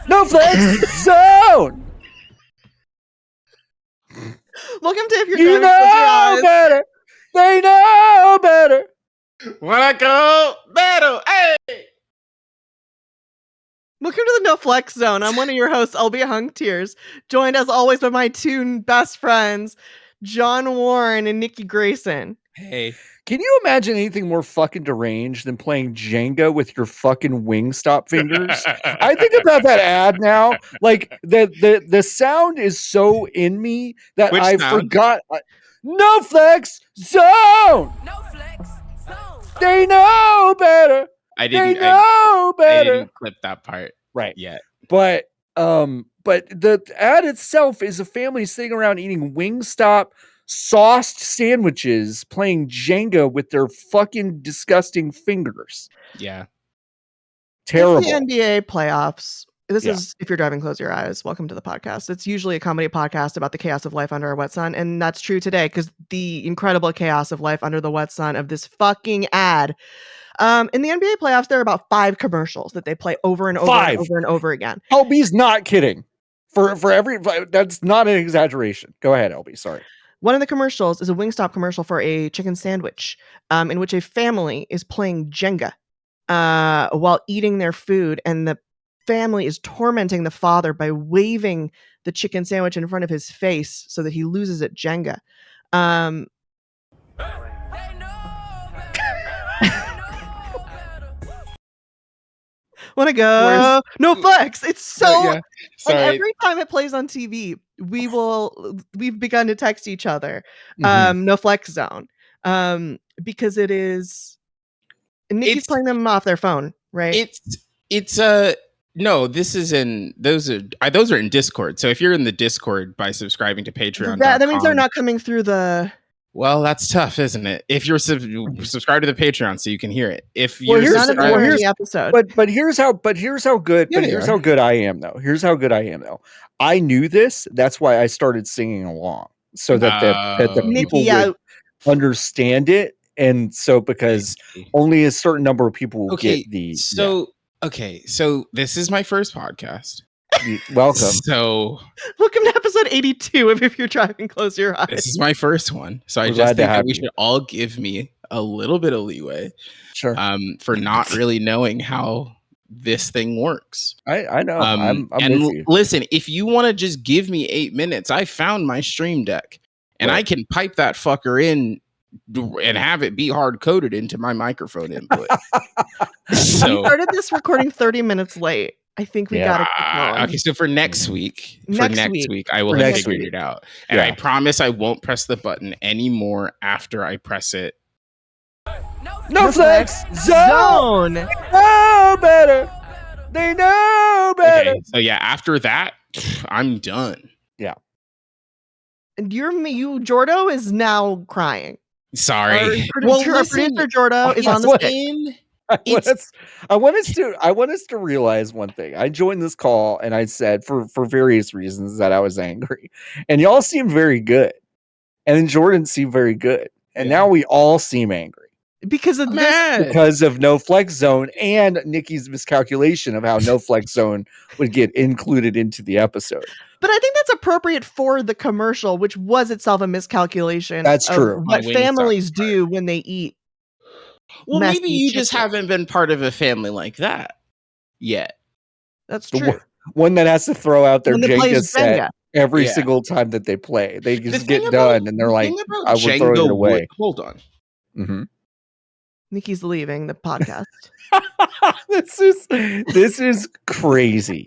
No Flex Zone. Welcome to If You're You Driving, Close Your know Eyes. better. They know better. Wanna go battle? Hey! Welcome to the No Flex Zone. I'm one of your hosts, Albia Hung Tears, joined as always by my two best friends, John Warren and Nikki Grayson. Hey. Can you imagine anything more fucking deranged than playing Jenga with your fucking Wingstop fingers? I think about that ad now. Like the sound is so in me that Which I sound? forgot. No Flex Zone. No Flex Zone. They know better. I They didn't. know I better. didn't clip that part Right. yet. But the ad itself is a family sitting around eating Wingstop sauced sandwiches, playing Jenga with their fucking disgusting fingers. Yeah. Terrible. It's the NBA playoffs. This Yeah. is If You're Driving, Close Your Eyes. Welcome to the podcast. It's usually a comedy podcast about the chaos of life under a wet sun, and that's true today because the incredible chaos of life under the wet sun of this fucking ad. In the NBA playoffs, there are about 5 commercials that they play over and over and 5. over and over again. LB's not kidding. For every that's not an exaggeration. Go ahead, LB. Sorry. One of the commercials is a Wingstop commercial for a chicken sandwich, in which a family is playing Jenga while eating their food, and the family is tormenting the father by waving the chicken sandwich in front of his face so that he loses at Jenga. They know better. Want to go? No Flex. It's so. Yeah. And Sorry. every time it plays on TV, we've begun to text each other. Mhm. No Flex Zone. Because it is. Nikki's It's- playing them off their phone, right? It's no, this is in those are in Discord. So if you're in the Discord by subscribing to Patreon, That means they're not coming through the. Well, that's tough, isn't it? If you're subscribe to the Patreon so you can hear it. If Well, you're here's None of them well, are in here's- the episode. But here's how good Yeah, they here's are. how good I am though. Here's how good I am though. I knew this. That's why I started singing along so that the Oh. people Nikki, would understand it. And so because only a certain number of people will get the so this is my first podcast. welcome. So Welcome to episode 82 of If You're Driving, Close Your Eyes. this is my first one. So I We're just glad to think that have we you. should all give me a little bit of leeway Sure. for not really knowing how this thing works. I know. I'm and with you. listen, if you want to just give me 8 minutes, I found my Stream Deck and I Right. can pipe that fucker in and have it be hard coded into my microphone input. We So started this recording 30 minutes late. I think we Yeah. got to keep going. okay, so for next week, Next week. I will For have next figured week. it out, and Yeah. I promise I won't press the button anymore after I press it. No Flex Zone. Zone. Know better. They know better. Okay, so yeah, after that, I'm done. And you, Jordo, is now crying. Sorry. Our Well, producer, listen, Jordo is on the what? stick. I want us to realize one thing. I joined this call and I said for various reasons that I was angry, and y'all seem very good, and then Jordan seemed very good, and Yeah. now we all seem angry Because of this. Mad. because of No Flex Zone and Nikki's miscalculation of how No Flex Zone would get included into the episode. But I think that's appropriate for the commercial, which was itself a miscalculation. That's of true. What Wingstop, families do when they eat. Well, messy maybe you just chicken. haven't been part of a family like that yet. That's The true. one that has to throw out their When they Jenga play set Jenga. every Yeah. single time that they play. They The just thing get about- done and they're the like, thing about I will throw it Jenga away. would- hold on. hmm Nikki's leaving the podcast. this is crazy.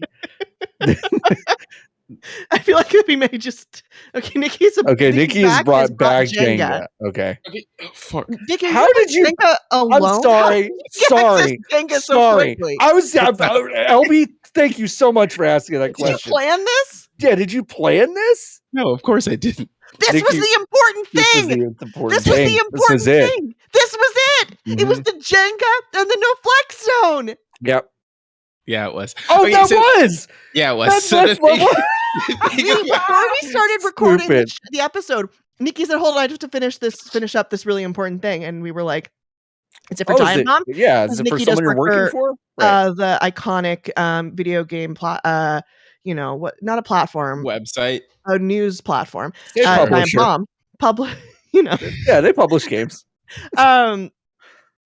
I feel like we may just. Okay, Nikki's. Okay, Nikki has brought back Jenga. Jenga. Okay. Okay. Oh, fuck. Nikki, How did you- Jenga alone? I'm sorry. Sorry. Jenga so Sorry. quickly. LB, thank you so much for asking that Did you question. plan this? Yeah, did you plan this? No, of course I didn't. This was Nikki, the important This was thing. the important This was thing. the important This was it. thing. This was it. It was the Jenga and the no flex zone. Yep. Yeah, it was. Oh, Okay, that so- was. Yeah, it was. That's So the what thing- was. Before we started recording Stupid. the episode, Nikki said, "Hold on, I have to finish up this really important thing." And we were like, It's for Oh, is Giant it? Bomb. Yeah, is Because it for Nikki does someone you're work working for for? Right. the iconic video game not a platform, Website. a news platform. They Sure. Giant publisher. Bomb, public, you know. Yeah, they publish games.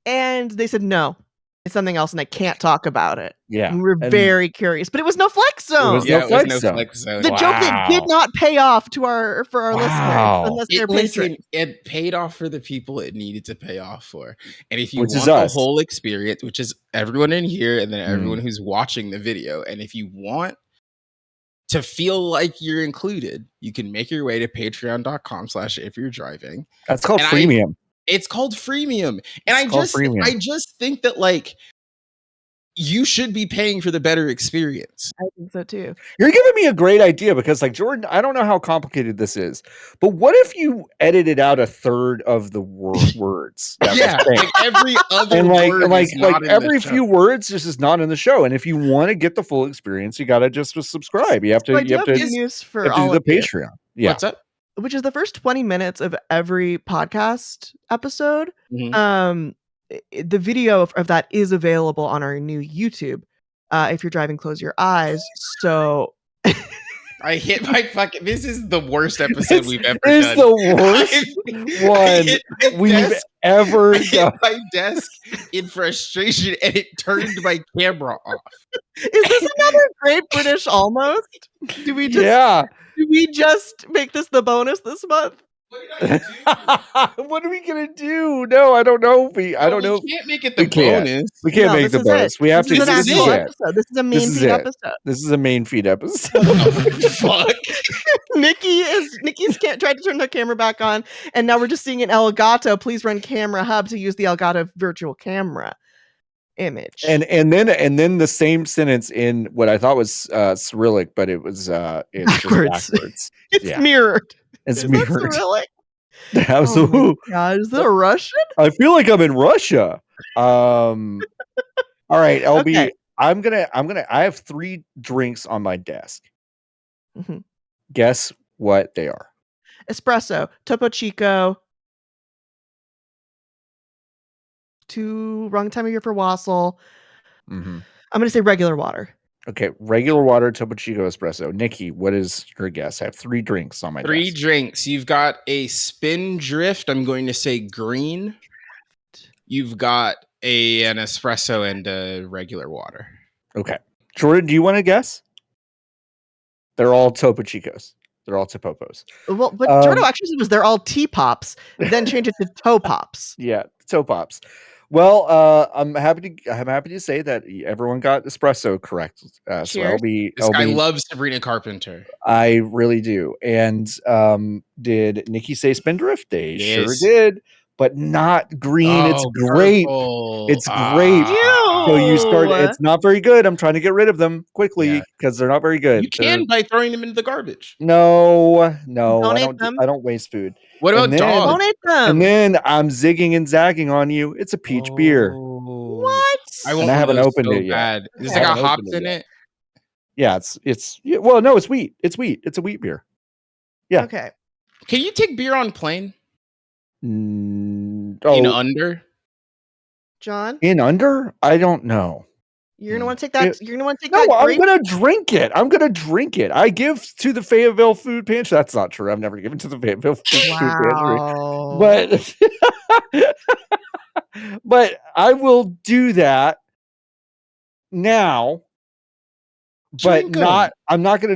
And they said no, it's something else, and I can't talk about it. Yeah, And we're and very curious, but it was no Flex Zone. was Yeah, no it was Flex no Zone. Flex Zone. The joke that did Wow. not pay off for our listeners Wow. unless they're Listen, patrons. it paid off for the people it needed to pay off for. And if you Which is want the us. whole experience, which is everyone in here and then Mm. everyone who's watching the video, and if you want to feel like you're included, you can make your way to patreon.com/if you're driving. That's called And freemium. It's called freemium. And It's called freemium. I just think that like you should be paying for the better experience. I think so too. You're giving me a great idea because, like, Jordan, I don't know how complicated this is, but what if you edited out a third of the words? That Yeah, was saying? like every other And like, word like, is not like in every the show. few words just is not in the show. And if you want to get the full experience, you gotta just subscribe. You have So I to, do you have have to, good news you for have to do all the of you, Patreon. Yeah. What's up? which is the first 20 minutes of every podcast episode. Mhm. The video of that is available on our new YouTube. If you're driving, close your eyes. So I hit my fucking. This is the worst episode we've ever It's done. the worst I one hit my we've desk- ever I hit done. my desk in frustration, and it turned my camera off. is this another Great British Almost? Do we just Yeah. do we just make this the bonus this month? What are we gonna do? No, I don't know. I don't know. We can't make it we the can't. bonus. We can't No, make this the is bonus. it. We have This to. is an This is actual it. episode. This is a main This is feed it. episode. This is a main feed episode. Fuck. Nikki's can't tried to turn the camera back on, and now we're just seeing an Elgato. Please run Camera Hub to use the Elgato virtual camera image. and then the same sentence in what I thought was Cyrillic, but it was it's Backwards. just backwards. it's yeah. mirrored. It's Is that mirrored. Cyrillic? Absolutely. Oh my God, is that a Russian? I feel like I'm in Russia. All right, LB. Okay. I have 3 drinks on my desk. Mhm. Guess what they are. Espresso, Topo Chico. Wrong time of year for Wassel. Mm-hmm. I'm going to say regular water. Okay, regular water, Topo Chico, espresso. Nikki, what is your guess? I have 3 drinks on my 3 desk. drinks. You've got a Spindrift. I'm going to say green. You've got an espresso and a regular water. Okay. Jordan, do you want to guess? They're all Topo Chicos. They're all Topopos. Well, but Jordo actually said they're all tea pops, then change it to toe pops. Yeah, Topops. Well, I'm happy to say that everyone got espresso correct. So Cheers. This guy loves Sabrina Carpenter. I really do. And did Nikki say Spindrift? They Yes. sure did, but not green. It's great. Purple. It's great. So you start. Ew. It's not very good. I'm trying to get rid of them quickly Yeah. because they're not very good. You can by throwing them into the garbage. No, Donate them. I don't waste food. What about And then- dogs? Donate them. And then I'm zigging and zagging on you. It's a peach beer. What? I want I haven't one of those opened so it yet. bad. Is I it got haven't hops opened it in yet. it? Yeah, well, no, it's wheat. It's wheat. It's a wheat beer. Yeah. Okay. Can you take beer on plane? In In under? John, in under? I don't know. you're gonna want to take that. It- You're gonna want to take No, that. I'm grape- gonna drink it. I'm gonna drink it. I give to the Fayetteville Food Pantry. That's not true. I've never given to the Fayetteville Food Pantry. Wow. But but I will do that now. But Drink 'em. not. I'm not gonna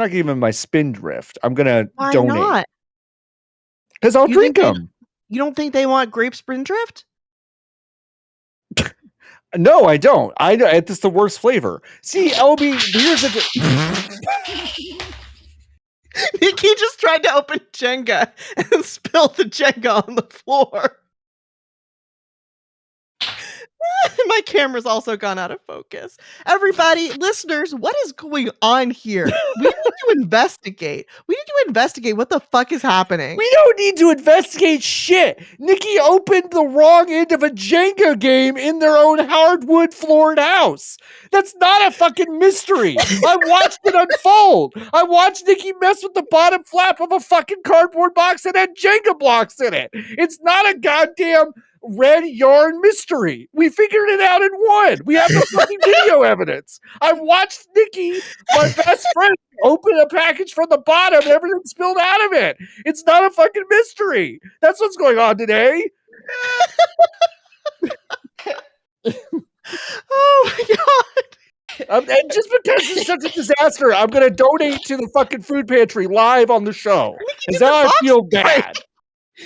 give him my Spindrift. I'm gonna Why donate not? because I'll You drink think they- them. You don't think they want grape Spindrift? No, I don't. It's the worst flavor. See, LB, here's the. Nikki just tried to open Jenga and spilled the Jenga on the floor. My camera's also gone out of focus. Everybody, listeners, what is going on here? We need to investigate. We need to investigate what the fuck is happening. We don't need to investigate shit. Nikki opened the wrong end of a Jenga game in their own hardwood floored house. That's not a fucking mystery. I watched it unfold. I watched Nikki mess with the bottom flap of a fucking cardboard box that had Jenga blocks in it. It's not a goddamn Red Yarn Mystery. We figured it out in one. We have the fucking video evidence. I watched Nikki, my best friend, open a package from the bottom and everything spilled out of it. It's not a fucking mystery. That's what's going on today. Oh my god. And just because it's such a disaster, I'm going to donate to the fucking food pantry live on the show. Because now I feel bad.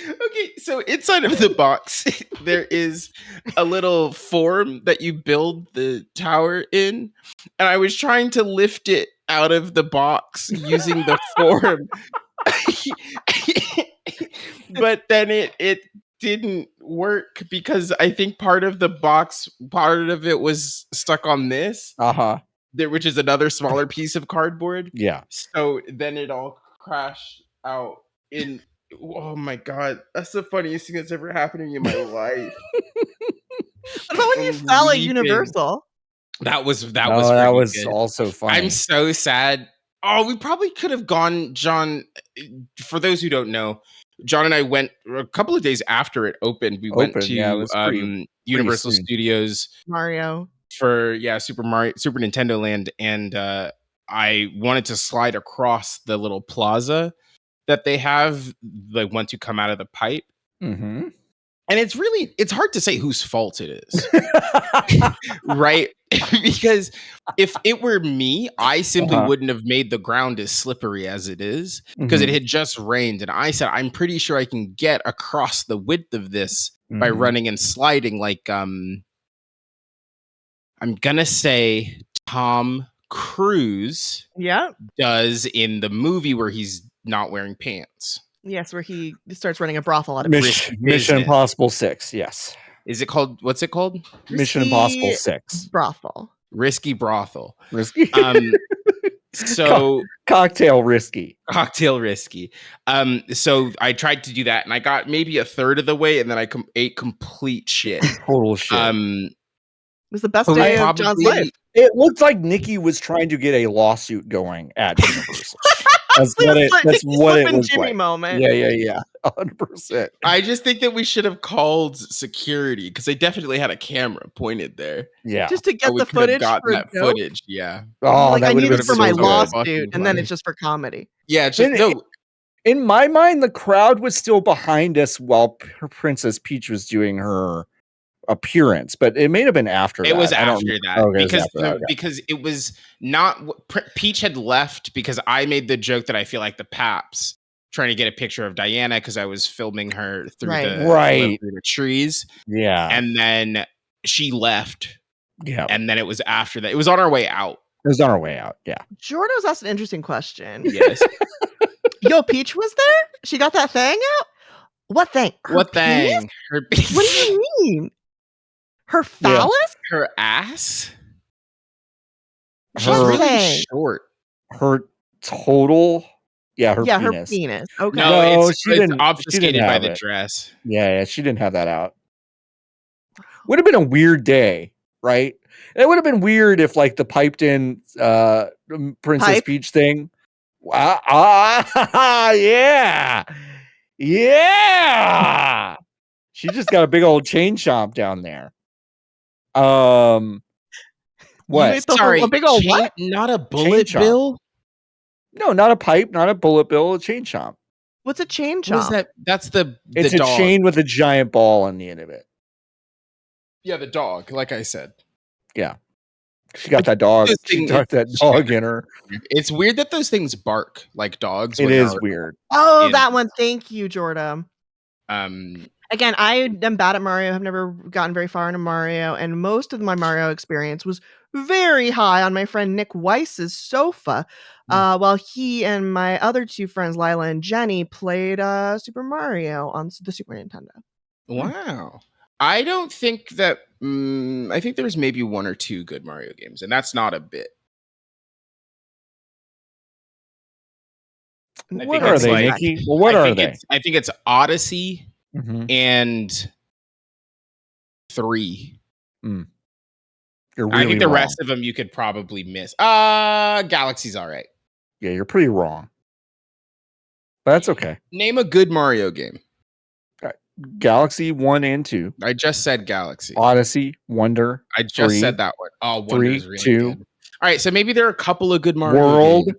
Okay, so inside of the box, there is a little form that you build the tower in. And I was trying to lift it out of the box using the form. But then it didn't work because I think part of the box, part of it was stuck on this, which is another smaller piece of cardboard. Yeah. So then it all crashed out in. Oh my god, that's the funniest thing that's ever happened to me in my life. What about when you fell at Universal? That was that really was good. Also funny. I'm so sad. Oh, we probably could have gone, John. For those who don't know, John and I went a couple of days after it opened. We went to Universal Studios Mario for Super Nintendo Land, and I wanted to slide across the little plaza that they have, like once you come out of the pipe. Mm-hmm. And it's hard to say whose fault it is. Right? Because if it were me, I simply wouldn't have made the ground as slippery as it is because it had just rained. And I said, I'm pretty sure I can get across the width of this by running and sliding like, I'm going to say Tom Cruise does in the movie where he's not wearing pants. Yes, where he starts running a brothel out of Mission Impossible 6. Yes. Is it called? What's it called? Mission Impossible 6. Brothel. Risky brothel. Risky. So cocktail risky. Cocktail risky. So I tried to do that, and I got maybe a third of the way, and then I ate complete shit. Total shit. It was the best day of John's life. It looked like Nikki was trying to get a lawsuit going at Universal. That's what it was Jimmy like. moment. Yeah. 100%. I just think that we should have called security because they definitely had a camera pointed there. Yeah, just to get the footage. Footage. Yeah. Oh, like, that I would need have it been for my so lawsuit, and then it's just for comedy. Yeah. In my mind, the crowd was still behind us while Princess Peach was doing her appearance, but it may have been after that. It was after that because it was not Peach had left because I made the joke that I feel like the Paps trying to get a picture of Diana because I was filming her through the trees. Yeah. And then she left. Yeah. And then it was after that. It was on our way out. Yeah. Jordan was asked an interesting question. Yes. Yo, Peach was there? She got that thing out? What thing? What thing? Her penis? What do you mean? Her phallus? Yeah. Her ass? She's really short. Her total... Yeah, her penis. Okay. No, it's obfuscated by the dress. Yeah, she didn't have that out. Would have been a weird day, right? It would have been weird if, like, the piped in Princess Peach thing. Yeah. She just got a big old chain chomp down there. What? Sorry, a big old chain, what? Not a bullet bill. No, not a pipe, not a bullet bill, a chain chomp. What's a chain chomp? What's that? That's it's dog. A chain with a giant ball on the end of it. Yeah, the dog, like I said. Yeah. She got that dog. She got that dog in her. It's weird that those things bark like dogs. It is weird. Oh, that one. Thank you, Jordan. Again, I am bad at Mario. I've never gotten very far into Mario, and most of my Mario experience was very high on my friend Nick Weiss's sofa, while he and my other two friends, Lila and Jenny, played Super Mario on the Super Nintendo. Wow. I don't think that... I think there's maybe one or two good Mario games, and that's not a bit. What are they, Nikki? Well, what are they? I think it's Odyssey and 3. You're really I think the wrong. rest of them you could probably miss. Galaxy's all right. Yeah, you're pretty wrong. But that's okay. Name a good Mario game. Galaxy 1 and 2, I just said Galaxy. Odyssey, Wonder, I just 3, said that one. Oh, Wonder 3, is really 2, good. All right, so maybe there are a couple of good Mario World, games.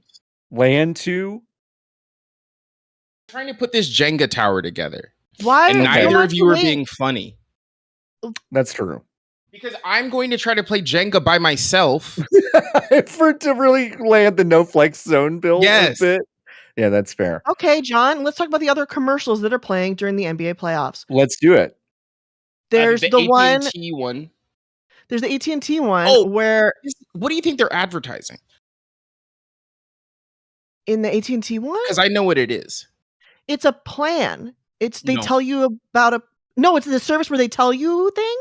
Land 2. Trying to put this Jenga tower together, Why? and you'll neither have of to you are wait. being funny That's true. because I'm going to try to play Jenga by myself. For to really land the no flex zone build Yes. a bit. Yeah, that's fair. Okay, John, let's talk about the other commercials that are playing during the NBA playoffs. Let's do it. There's the one. AT&T one. There's the AT&T one Oh. where What do you think they're advertising? in the AT&T one, Because I know what it is. it's a plan. They No. tell you about a no. It's the service where they tell you thing.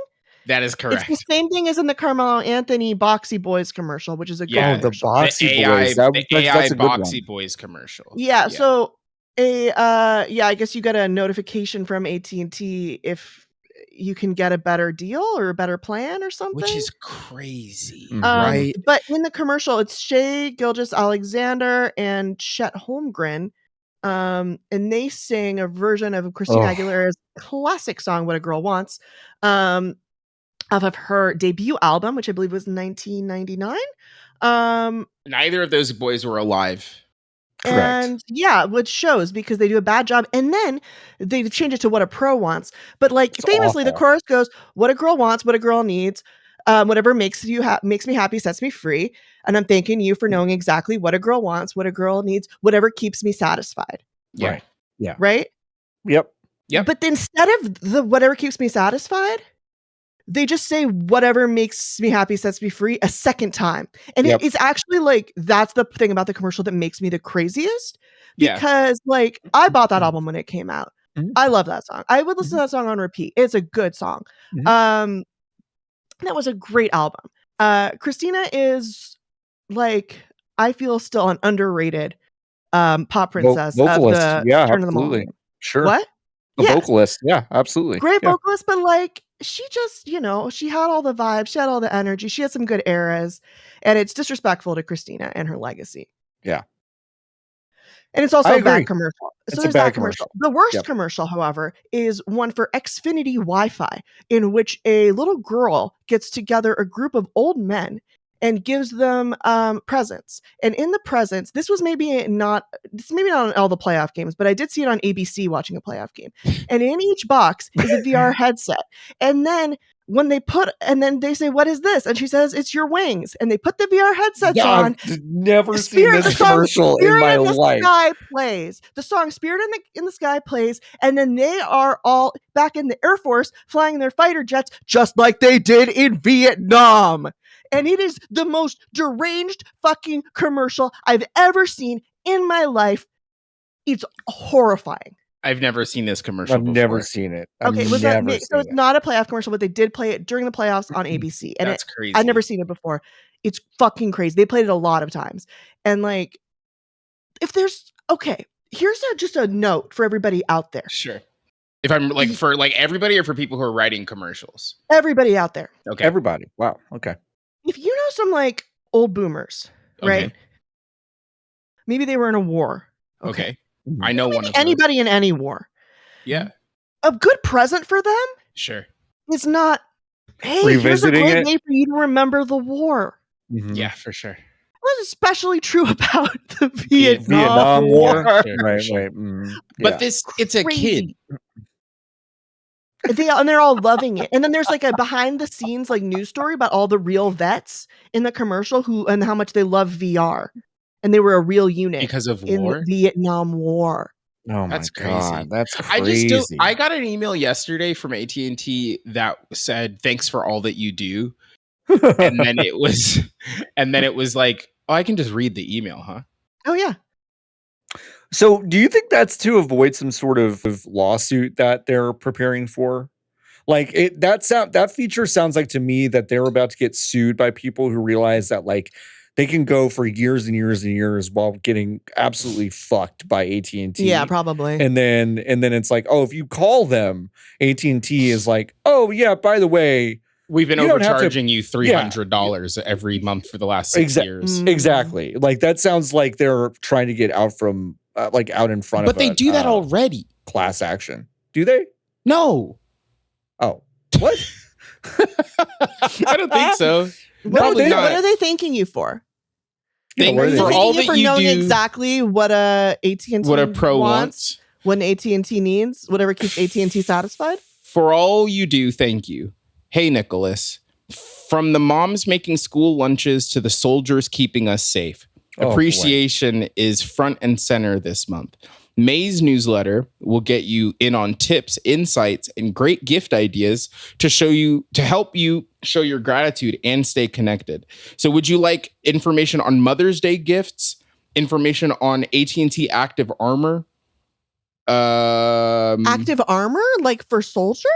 That is correct. It's the same thing as in the Carmelo Anthony Boxy Boys commercial, which is a good Yeah, the commercial. Boxy AI, Boys. the AI That's a good one. Boxy Boys commercial. Yeah. So I guess you get a notification from AT&T if you can get a better deal or a better plan or something. Which is crazy, Mhm. right? But in the commercial, it's Shea Gilgeous-Alexander and Chet Holmgren. And they sing a version of Christina Oh. Aguilera's classic song "What a Girl Wants" off of her debut album, which I believe was 1999. Neither of those boys were alive. Correct. And yeah, which shows because they do a bad job, and then they change it to "What a Pro Wants." But like It's famously, the awful. chorus goes, "What a girl wants, what a girl needs, whatever makes me happy, sets me free." And I'm thanking you for knowing exactly what a girl wants, what a girl needs, whatever keeps me satisfied. Yeah. Right. Yeah. Right? Yep. Yep. But instead of the "whatever keeps me satisfied," they just say "whatever makes me happy, sets me free" a second time. And Yep. it is actually like that's the thing about the commercial that makes me the craziest. Yeah. Because like I bought that album when it came out. Mhm. I love that song. I would listen to that song on repeat. It's a good song. Mhm. That was a great album. Christina is like I feel still an underrated pop princess Vocalist. of the Yeah, turn of the absolutely. millennium. Sure. What? A Yeah. vocalist. Yeah, absolutely. Great Yeah. vocalist, but like she just, she had all the vibes, she had all the energy, she had some good eras, and it's disrespectful to Christina and her legacy. Yeah. And it's also I a bad agree. commercial. It's So a there's bad that commercial. The worst Yep. commercial, however, is one for Xfinity Wi-Fi, in which a little girl gets together a group of old men and gives them presents. And in the presents, this was maybe not on all the playoff games, but I did see it on ABC watching a playoff game. And in each box is a VR headset. And then then they say, "What is this?" And she says, "It's your wings." And they put the VR headsets Yeah, on. I've never seen Spirit, the this song commercial in Spirit my in the life. Sky plays. The song Spirit in the Sky plays, and then they are all back in the Air Force flying their fighter jets just like they did in Vietnam. And it is the most deranged fucking commercial I've ever seen in my life. It's horrifying. I've never seen this commercial I've before. never seen it. Okay, I've was that never so? It's seen it. not a playoff commercial, but they did play it during the playoffs on ABC, and That's crazy. I've never seen it before. It's fucking crazy. They played it a lot of times, and like, if there's here's just a note for everybody out there. Sure. If I'm like for like everybody or for people who are writing commercials. Everybody out there. Okay. Everybody. Wow. Okay. If you know some like old boomers, right? Okay. Maybe they were in a war. Okay. Mhm. I know Maybe one of those. anybody in any war. Yeah. A good present for them Sure. is not, hey, here's a Revisiting great it? way for you to remember the war. Mhm. Yeah, for sure. That's especially true about the Vietnam Vietnam War. Sure, Right. sure. Right. Mm, But yeah. it's a Crazy. kid. They're all loving it. And then there's like a behind the scenes like news story about all the real vets in the commercial and how much they love VR. And they were a real unit Because of in war. the Vietnam War. Oh my That's crazy. God. That's I crazy. just I got an email yesterday from AT&T that said thanks for all that you do. And then it was like, oh, I can just read the email, huh? Oh yeah. So, do you think that's to avoid some sort of lawsuit that they're preparing for? Like that feature sounds like to me that they're about to get sued by people who realize that like they can go for years and years and years while getting absolutely fucked by AT&T. Yeah, probably. And then it's like, oh, if you call them, AT&T is like, oh yeah, by the way, we've been you don't have to- overcharging you $300 every month for the last 6 years. Exactly. Like that sounds like they're trying to get out from out in front of But they do that already. class action. Do they? No, Oh, what? I don't think so. Probably what not. are they thanking you for? Thank what are you they for thanking all Thanking you that for you knowing do. exactly what a AT&T What a pro wants. what an AT&T needs, whatever keeps AT&T satisfied. For all you do, thank you. Hey, Nicholas. From the moms making school lunches to the soldiers keeping us safe, Oh, boy. appreciation is front and center this month. May's newsletter will get you in on tips, insights, and great gift ideas to help you show your gratitude and stay connected. So would you like information on Mother's Day gifts, information on AT&T Active Armor? Active armor, like for soldier?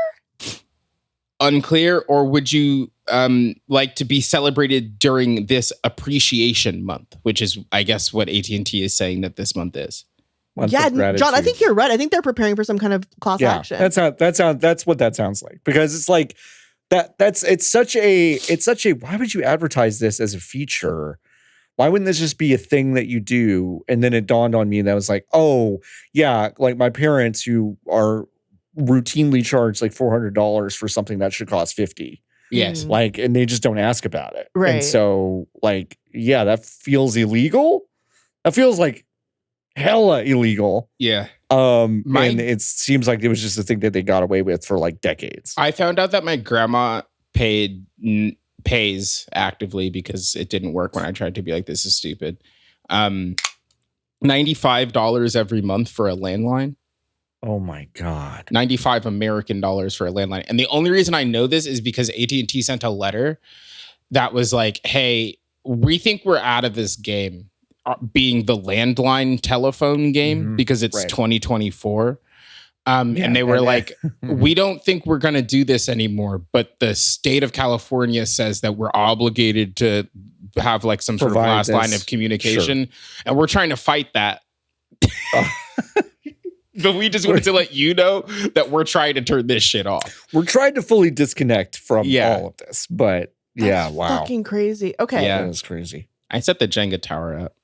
Unclear, or would you like to be celebrated during this appreciation month, which is, I guess, what AT&T is saying that this month is. Month Yeah, of gratitude. John, I think you're right. I think they're preparing for some kind of class action. That's what that sounds like, because it's like it's such a why would you advertise this as a feature? Why wouldn't this just be a thing that you do? And then it dawned on me that I was like, oh yeah, like my parents who are routinely charged like $400 for something that should cost $50. Yes. Like, and they just don't ask about it. Right. And so like, yeah, that feels illegal. That feels like hella illegal. Yeah. And it seems like it was just a thing that they got away with for like decades. I found out that my grandma pays actively because it didn't work when I tried to be like, this is stupid. $95 every month for a landline. Oh my God. 95 American dollars for a landline. And the only reason I know this is because AT&T sent a letter that was like, hey, we think we're out of this game, being the landline telephone game, because it's 2024. And they were like, we don't think we're going to do this anymore, but the state of California says that we're obligated to have like some sort of last line of communication. Sure. And we're trying to fight that. But we just wanted to let you know that we're trying to turn this shit off. We're trying to fully disconnect from all of this, but That's wow. fucking crazy. Okay. Yeah. That is crazy. I set the Jenga tower up.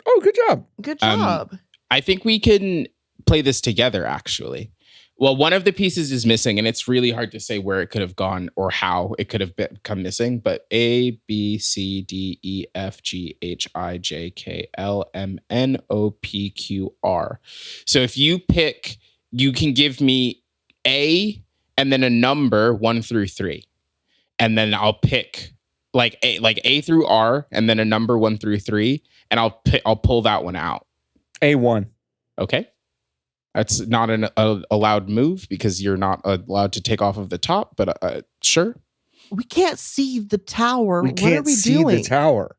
Oh, good job. Good job. I think we can play this together, actually. Well, one of the pieces is missing, and it's really hard to say where it could have gone or how it could have become missing. But A, B, C, D, E, F, G, H, I, J, K, L, M, N, O, P, Q, R. So if you pick, you can give me A and then a number 1 through 3. And then I'll pick like A through R and then a number 1 through 3. And I'll pull that one out. A1. Okay. That's not an allowed move because you're not allowed to take off of the top, but sure. We can't see the tower. We can't see doing? the tower.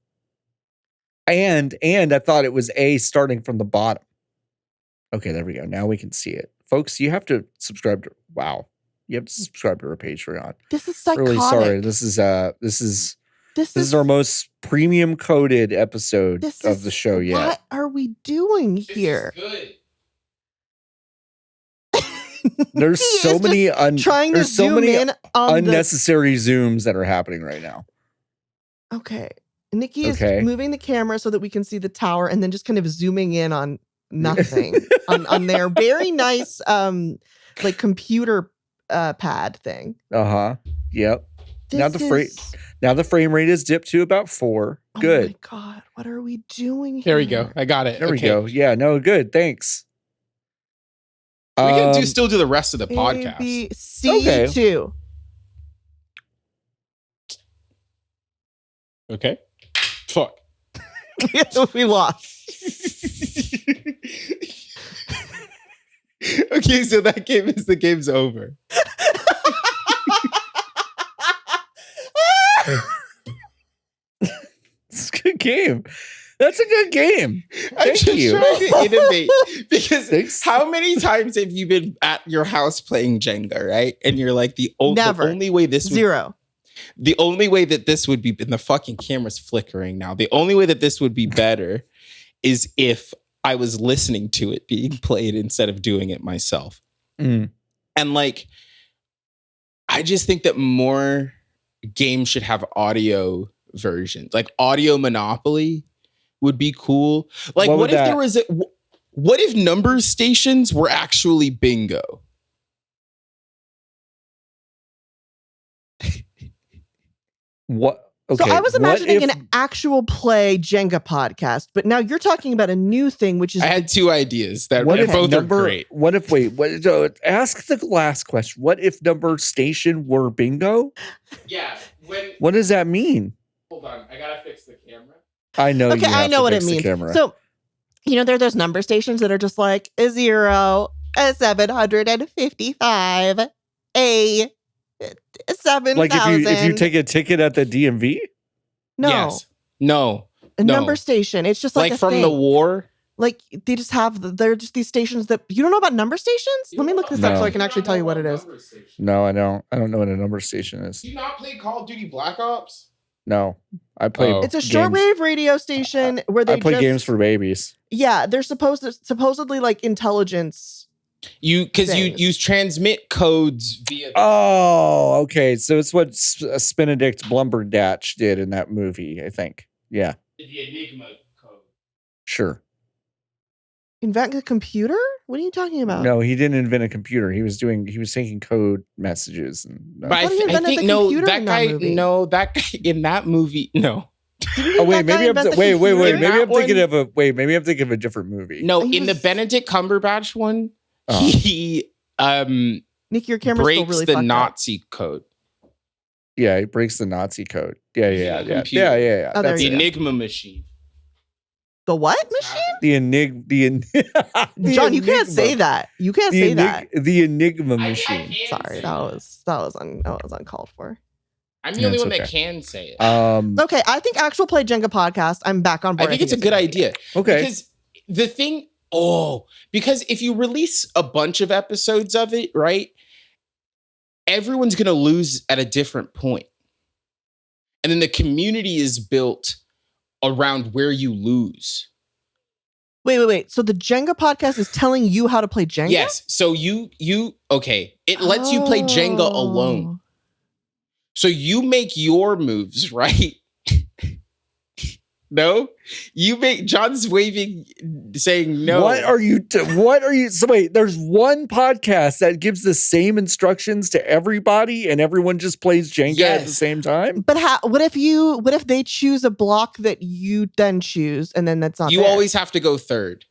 And I thought it was A starting from the bottom. Okay, there we go. Now we can see it. Folks, you have to subscribe to you have to subscribe to our Patreon. This is psychotic. Really sorry. This is our most premium coded episode of the show yet. What are we doing here? This is good. There's so many trying to zoom in on unnecessary zooms that are happening right now. Okay. Nikki is moving the camera so that we can see the tower and then just kind of zooming in on nothing on their very nice like computer pad thing. Yep. Now the frame rate is dipped to about 4. Good. Oh my God, what are we doing here? There we go. I got it. There we go. Yeah, no, good. Thanks. We can still do the rest of the podcast. ABC2. Okay. Fuck. We lost. Okay, so that game is the game's over. It's a good game. That's a good game. I'm just trying to innovate because how many times have you been at your house playing Jenga, right? And you're like, the only way this would, Zero. The only way that this would be, and the fucking camera's flickering now. The only way that this would be better is if I was listening to it being played instead of doing it myself. And like, I just think that more games should have audio versions, like Audio Monopoly would be cool. Like, what if there was what if number stations were actually bingo? What? Okay. So I was what imagining if- an actual play Jenga podcast, but now you're talking about a new thing, which is I had two ideas that What if both number? are great. What if? Wait. What? Ask the last question. What if number station were bingo? Yeah. What does that mean? Hold on, I gotta fix the camera. I know. okay. You I have know to what it fix the means. camera. So there are those number stations that are just like a 0, a 755, a 7,000. like if you take a ticket at the DMV. no Yes. No. a no. number station. It's just like a from thing. the war. Like they just have they're just these stations that you don't know about number stations. Let me look this up so No. I can actually tell you what it is. No, I don't. I don't know what a number station is. Do you not play Call of Duty Black Ops? No, I play. Oh. It's a games. shortwave radio station where they I play just, games for babies. Yeah, they're supposedly like intelligence. You Things. you transmit codes via. Oh, okay. So it's what Benedict Blumberdatch did in that movie, I think. Yeah, the Enigma code. sure. Invent a computer? What are you talking about? No, he didn't invent a computer. He was taking code messages and. But I, thought he I invented think the no, computer that in that guy, movie. no, that guy in that movie, no, Oh wait, maybe I'm wait. computer? Maybe I'm That thinking one? of a wait. Maybe I'm thinking of a different movie. no. He In the was- Benedict Cumberbatch one, Oh. he Nick, your camera's still breaks really the fucked up. Nazi code, Yeah, he breaks the Nazi code. Yeah. Computer. Oh, there That's the you go. Enigma machine. The what machine? the John, you can't say that. You can't say that. The Enigma machine. Sorry, that was uncalled for. I'm the only That's one that okay. can say it. Okay, I think actual play Jenga podcast. I'm back on I board. think it's a good idea. Okay. Because the thing, because if you release a bunch of episodes of it, right, everyone's going to lose at a different point. And then the community is built around where you lose. Wait. So the Jenga podcast is telling you how to play Jenga? Yes. So okay, it lets you play Jenga Oh. alone. So you make your moves, right? No? You make John's waving saying no. What are you? So wait, there's one podcast that gives the same instructions to everybody, and everyone just plays Jenga at the Yes. same time. But what if they choose a block that you then choose and then that's not You there? always have to go third.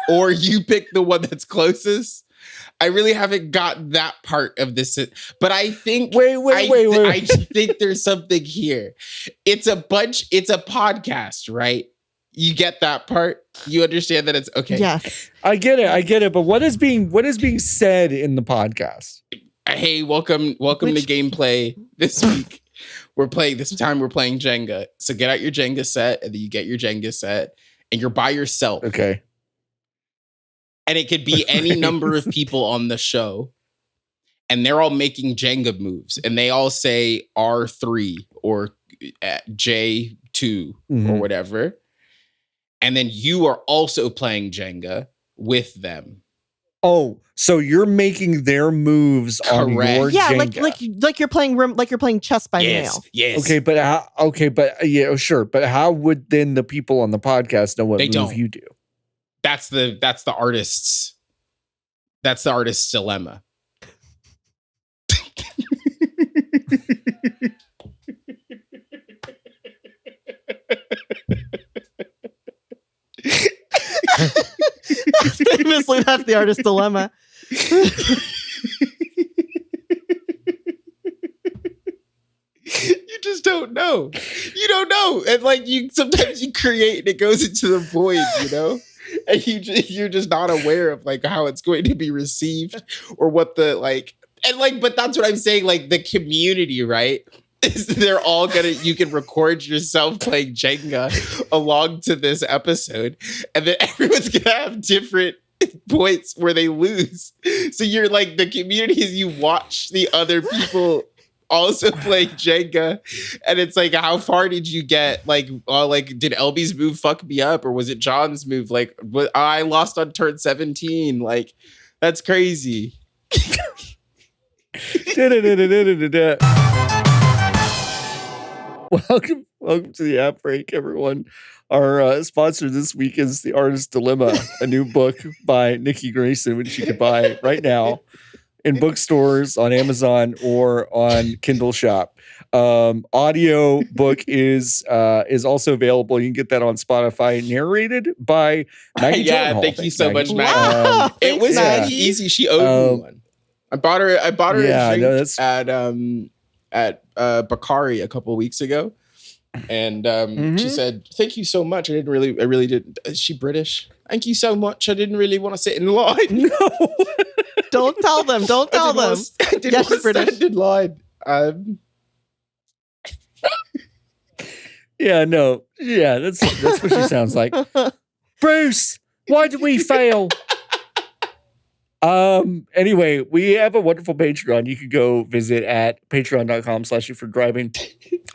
Or you pick the one that's closest. I really haven't got that part of this, but I think Wait. I think there's something here. It's a podcast, right? You get that part? You understand that it's okay. Yes. I get it. But what is being said in the podcast? Hey, welcome to gameplay this week. We're playing Jenga. So get out your Jenga set, and then you get your Jenga set, and you're by yourself. Okay. And it could be any number of people on the show, and they're all making Jenga moves, and they all say R3 or J2 or Mhm. whatever. And then you are also playing Jenga with them. Oh, so you're making their moves on Correct. your Yeah, Jenga. like you're playing chess by mail. Yes. Yeah, sure. But how would then the people on the podcast know what They move don't. you do? That's the artist's dilemma. Famously, that's the artist's dilemma. You just don't know. You don't know. And like sometimes you create and it goes into the void, and you're just not aware of like how it's going to be received or what the like, and like, but that's what I'm saying. Like the community, right? Is they're all you can record yourself playing Jenga along to this episode, and then everyone's gonna have different points where they lose. So you're like the community is you watch the other people also playing Jenga, and it's like, how far did you get? Like did LB's move fuck me up, or was it John's move? Like, I lost on turn 17. Like, that's crazy. Welcome to the app break, everyone. Our sponsor this week is The Artist's Dilemma, a new book by Nikki Grayson, which you can buy right now in bookstores, on Amazon, or on Kindle Shop. Audio book is also available. You can get that on Spotify, narrated by Maggie Gyllenhaal. Thank you so Thanks, much, Maggie. Maggie. Wow, It thanks, was Maggie. really easy. She owed me one. I bought her a drink at Bakari a couple weeks ago, and she said, "Thank you so much." I really didn't. Is she British? Thank you so much. I didn't really want to sit in line. No. Don't tell them. Don't tell them. I didn't Yeah, want to she's British. stand in line. Yeah, no. Yeah, that's what she sounds like. Bruce, why did we fail? Anyway, we have a wonderful Patreon. You could go visit at patreon.com/youfordriving.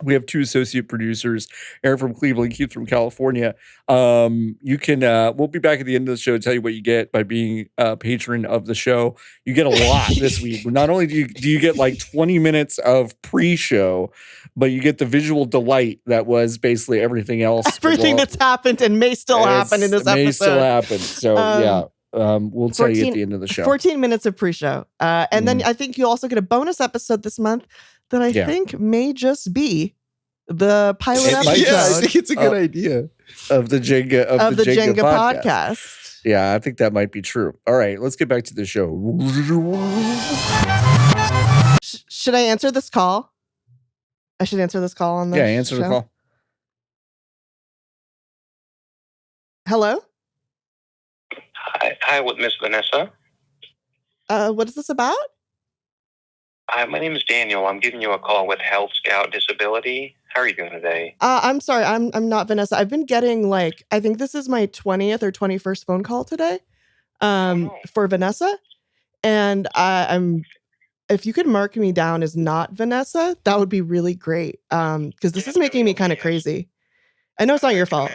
We have 2 associate producers, Aaron from Cleveland, Keith from California. You can we'll be back at the end of the show to tell you what you get by being a patron of the show. You get a lot this week. Not only do you get like 20 minutes of pre-show, but you get the visual delight that was basically everything else. Everything that's happened and may still happen in this may episode. still happen. So yeah. We'll tell you at 14 the end of the show. 14 minutes of pre-show. And then I think you also get a bonus episode this month that I think may just be the pilot It might episode Yeah, I think it's a good idea. of the Jenga of the Jenga podcast. Yeah, I think that might be true. All right, let's get back to the show. Should I answer this call? I should answer this call on the Answer the show? call. Hello? Hi, with Miss Vanessa. What is this about? Hi, my name is Daniel. I'm giving you a call with Health Scout Disability. How are you doing today? I'm sorry. I'm not Vanessa. I've been getting I think this is my 20th or 21st phone call today for Vanessa. And I'm if you could mark me down as not Vanessa, that would be really great. Because this is making me kind of crazy. I know it's not your fault,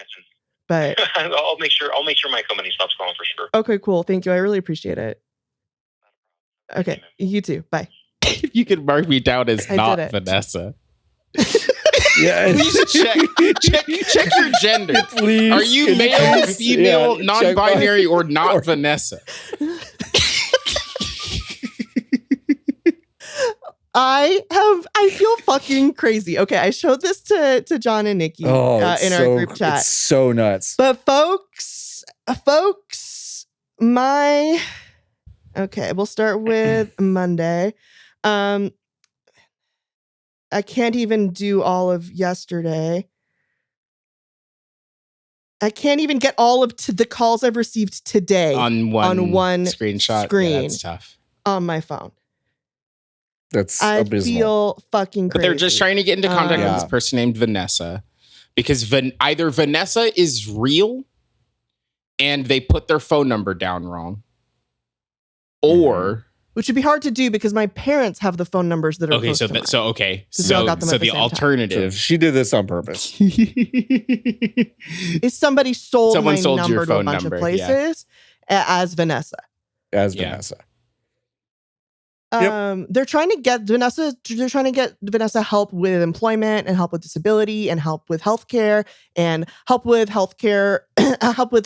but I'll make sure my company stops calling for sure. okay, cool. Thank you. I really appreciate it. Okay, you too. Bye. If you could mark me down as I not did it. Vanessa. Yeah, Please check your gender. please. Are you can male, please- female, yeah, check my- non-binary, or not Vanessa? I feel fucking crazy. Okay, I showed this to John and Nikki Oh, in our group chat. It's so nuts. But folks, okay, we'll start with Monday. I can't even do all of yesterday. I can't even get all of the calls I've received today On one screenshot. screen. Yeah, that's tough. on my phone. That's I abysmal. feel fucking But crazy. they're just trying to get into contact with Yeah. this person named Vanessa because either Vanessa is real and they put their phone number down wrong, or which would be hard to do because my parents have the phone numbers that are okay, close so to mine. so okay, 'Cause we all so got them so at the the same time. So alternative. she did this on purpose. Is somebody sold Someone my sold your number to a phone bunch number, of places as Vanessa. As Yeah. Vanessa. Yep. They're trying to get Vanessa. They're trying to get Vanessa help with employment and help with disability and help with healthcare and help with healthcare, help with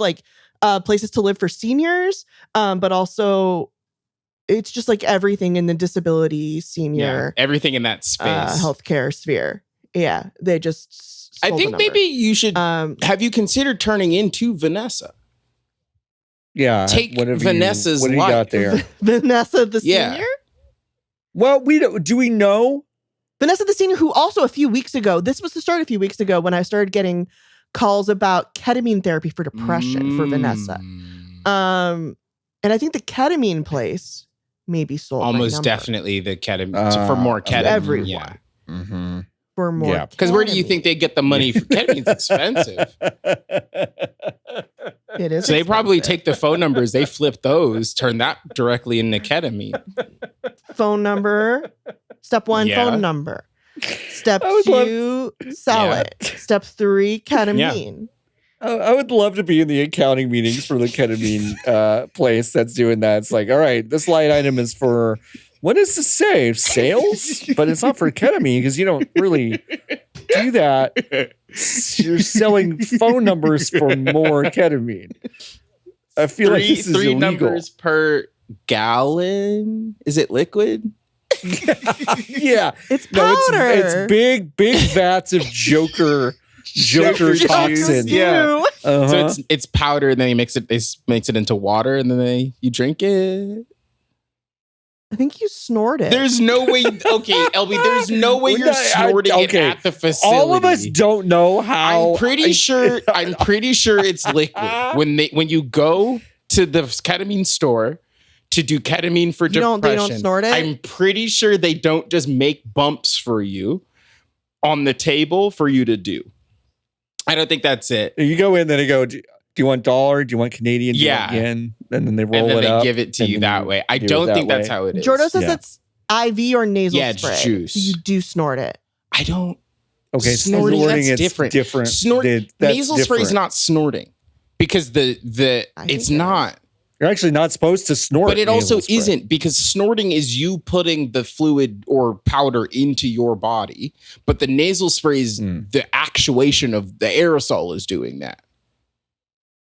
places to live for seniors. But also, it's just like everything in the disability senior everything in that space. healthcare sphere. Yeah, they just. I sold think the maybe number. you should. Have you considered turning into Vanessa? Yeah. Take what have Vanessa's What do you got life. there? Vanessa the Yeah. senior. Well, do we know? Vanessa the senior, who also a few weeks ago, this was the start a few weeks ago when I started getting calls about ketamine therapy for depression for Vanessa. And I think the ketamine place maybe sold my Almost number definitely the ketamine for more ketamine. everyone. Yeah. Mm-hmm. for more. Yeah. Because where do you ketamine. think they get the money for ketamine's expensive? It is? So they probably expensive. take the phone numbers, they flip those, turn that directly into ketamine. phone number. Step 1, Yeah. phone number. Step I would 2, sell Yeah. it. Step 3, ketamine. I would love to be in the accounting meetings for the ketamine place that's doing that. It's like, all right, this line item is for, what does this say? Sales? But it's not for ketamine because you don't really do that. You're selling phone numbers for more ketamine. I feel like this is three illegal. numbers per gallon? Is it liquid? Yeah. It's No, powder. it's big vats of Joker Joker toxin. Yeah. Uh-huh. So it's powder, and then he makes it into water, and then you drink it. I think you snort it. There's no way. Okay, LB, there's no way you're snorting it at the facility. All of us don't know how. I'm pretty sure it's liquid. When you go to the ketamine store to do ketamine for depression, they don't snort it? I'm pretty sure they don't just make bumps for you on the table for you to do. I don't think that's it. You go in, then they go, do you want dollar? Do you want Canadian? Do you want yen? And then they roll And then it they up. give it to you that way. I don't think that's how it is. Jordo says Yeah. it's IV or nasal Yeah, it's spray. juice. So you do snort it. I don't. Okay, Snorting, snorting that's is different. different. That's Nasal spray is different. not snorting because I it's think it not. You're actually not supposed to snort. But it also nasal spray. isn't, because snorting is you putting the fluid or powder into your body, but the nasal spray is the actuation of the aerosol is doing that.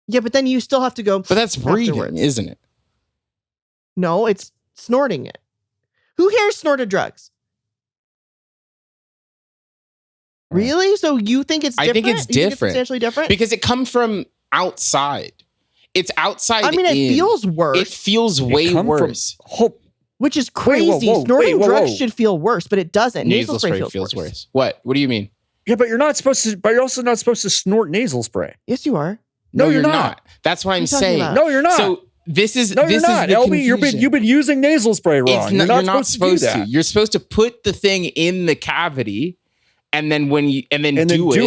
Yeah, but then you still have to go. But that's breathing, afterwards. isn't it? No, it's snorting it. Who here snorted drugs? Really? So you think it's I different? think it's You think different. substantially different? Because it comes from outside. It's outside. I mean, it in. feels worse, It feels way come from- worse. which is Wait, crazy. whoa, Snorting whoa, drugs whoa. should feel worse, but it doesn't. Nasal Nasal spray feels worse. What? What do you mean? Yeah, but you're not supposed to. But you're also not supposed to snort nasal spray. Yes, you are. No, you're not. That's what I'm you talking saying. about? No, you're not. So this is no, this you're is not. the LB, confusion. you've been using nasal spray wrong. You're not to do supposed to. that. You're supposed to put the thing in the cavity, and then do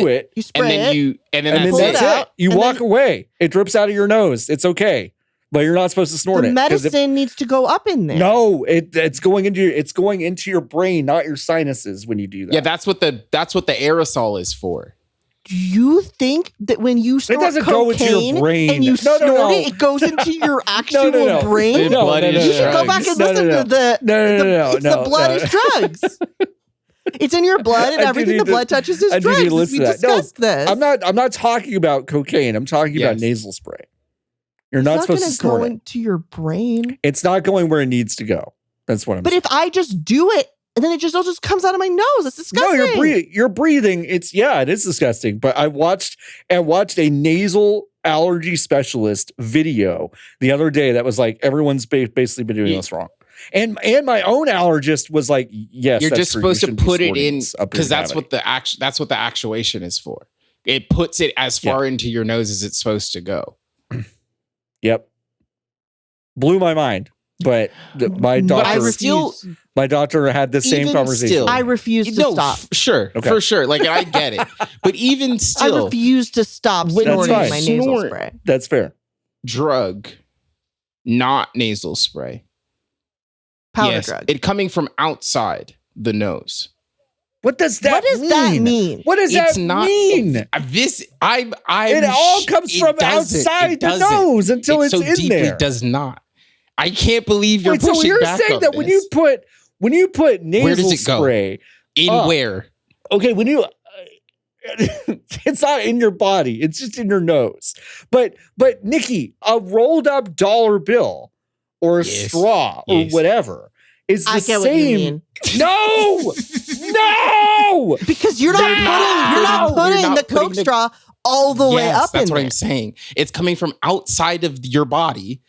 it. You spray and then it. and then and then that's pull it. it that's out, it. You and walk then- away. It drips out of your nose. It's okay, but you're not supposed to snort The it. 'cause medicine needs to go up in there. No, it's going into your brain, not your sinuses when you do that. Yeah, that's what the aerosol is for. Do you think that when you snort doesn't go into your cocaine brain. and you No, snort no. it, it goes into your actual no. brain? No, Blood no, is no, You should go drugs. back and No, listen no, to the no, it's the blood is drugs. It's in your blood, and I do everything need the to- blood touches is I do need to drugs. listen We to that. No, discussed this. I'm not talking about cocaine. I'm talking about Yes. nasal spray. You're It's not not supposed going to to go snort it. into your brain. It's not going where it needs to go. That's what I'm But saying. if I just do it, and then it just all just comes out of my nose, it's disgusting. No, you're breathing. It is disgusting. But I watched a nasal allergy specialist video the other day that was like, everyone's basically been doing this wrong. And my own allergist was like, yes, You're that's just true. supposed You to shouldn't be put it snorting in this up your because that's cavity. what the actuation is for. It puts it as far into your nose as it's supposed to go. Yep. Blew my mind. But my But I doctor, refuse. my doctor had the same Even conversation. still- I refuse to No, stop. sure, Okay. for sure. Like I get it, but even I still, refuse to stop When snorting you my nasal snort- spray. That's fair. drug, not nasal spray. Powder Yes, drug. it coming from outside the nose. What does that What does mean? that mean? What does It's that not mean? This. It all comes from outside the nose until it's so in deeply there. does not. I can't believe you're Wait, so pushing you're back saying on that this. when you put Where does nasal it go? spray in up. where? okay, when you it's not in your body, it's just in your nose. But Nikki, a rolled up dollar bill or a Yes. straw or Yes. whatever is the I get what you same. mean. No, no. Because you're not They're putting, not you're not putting- putting you're the not Coke putting the- straw all the way Yes, up that's in what there. I'm saying. It's coming from outside of your body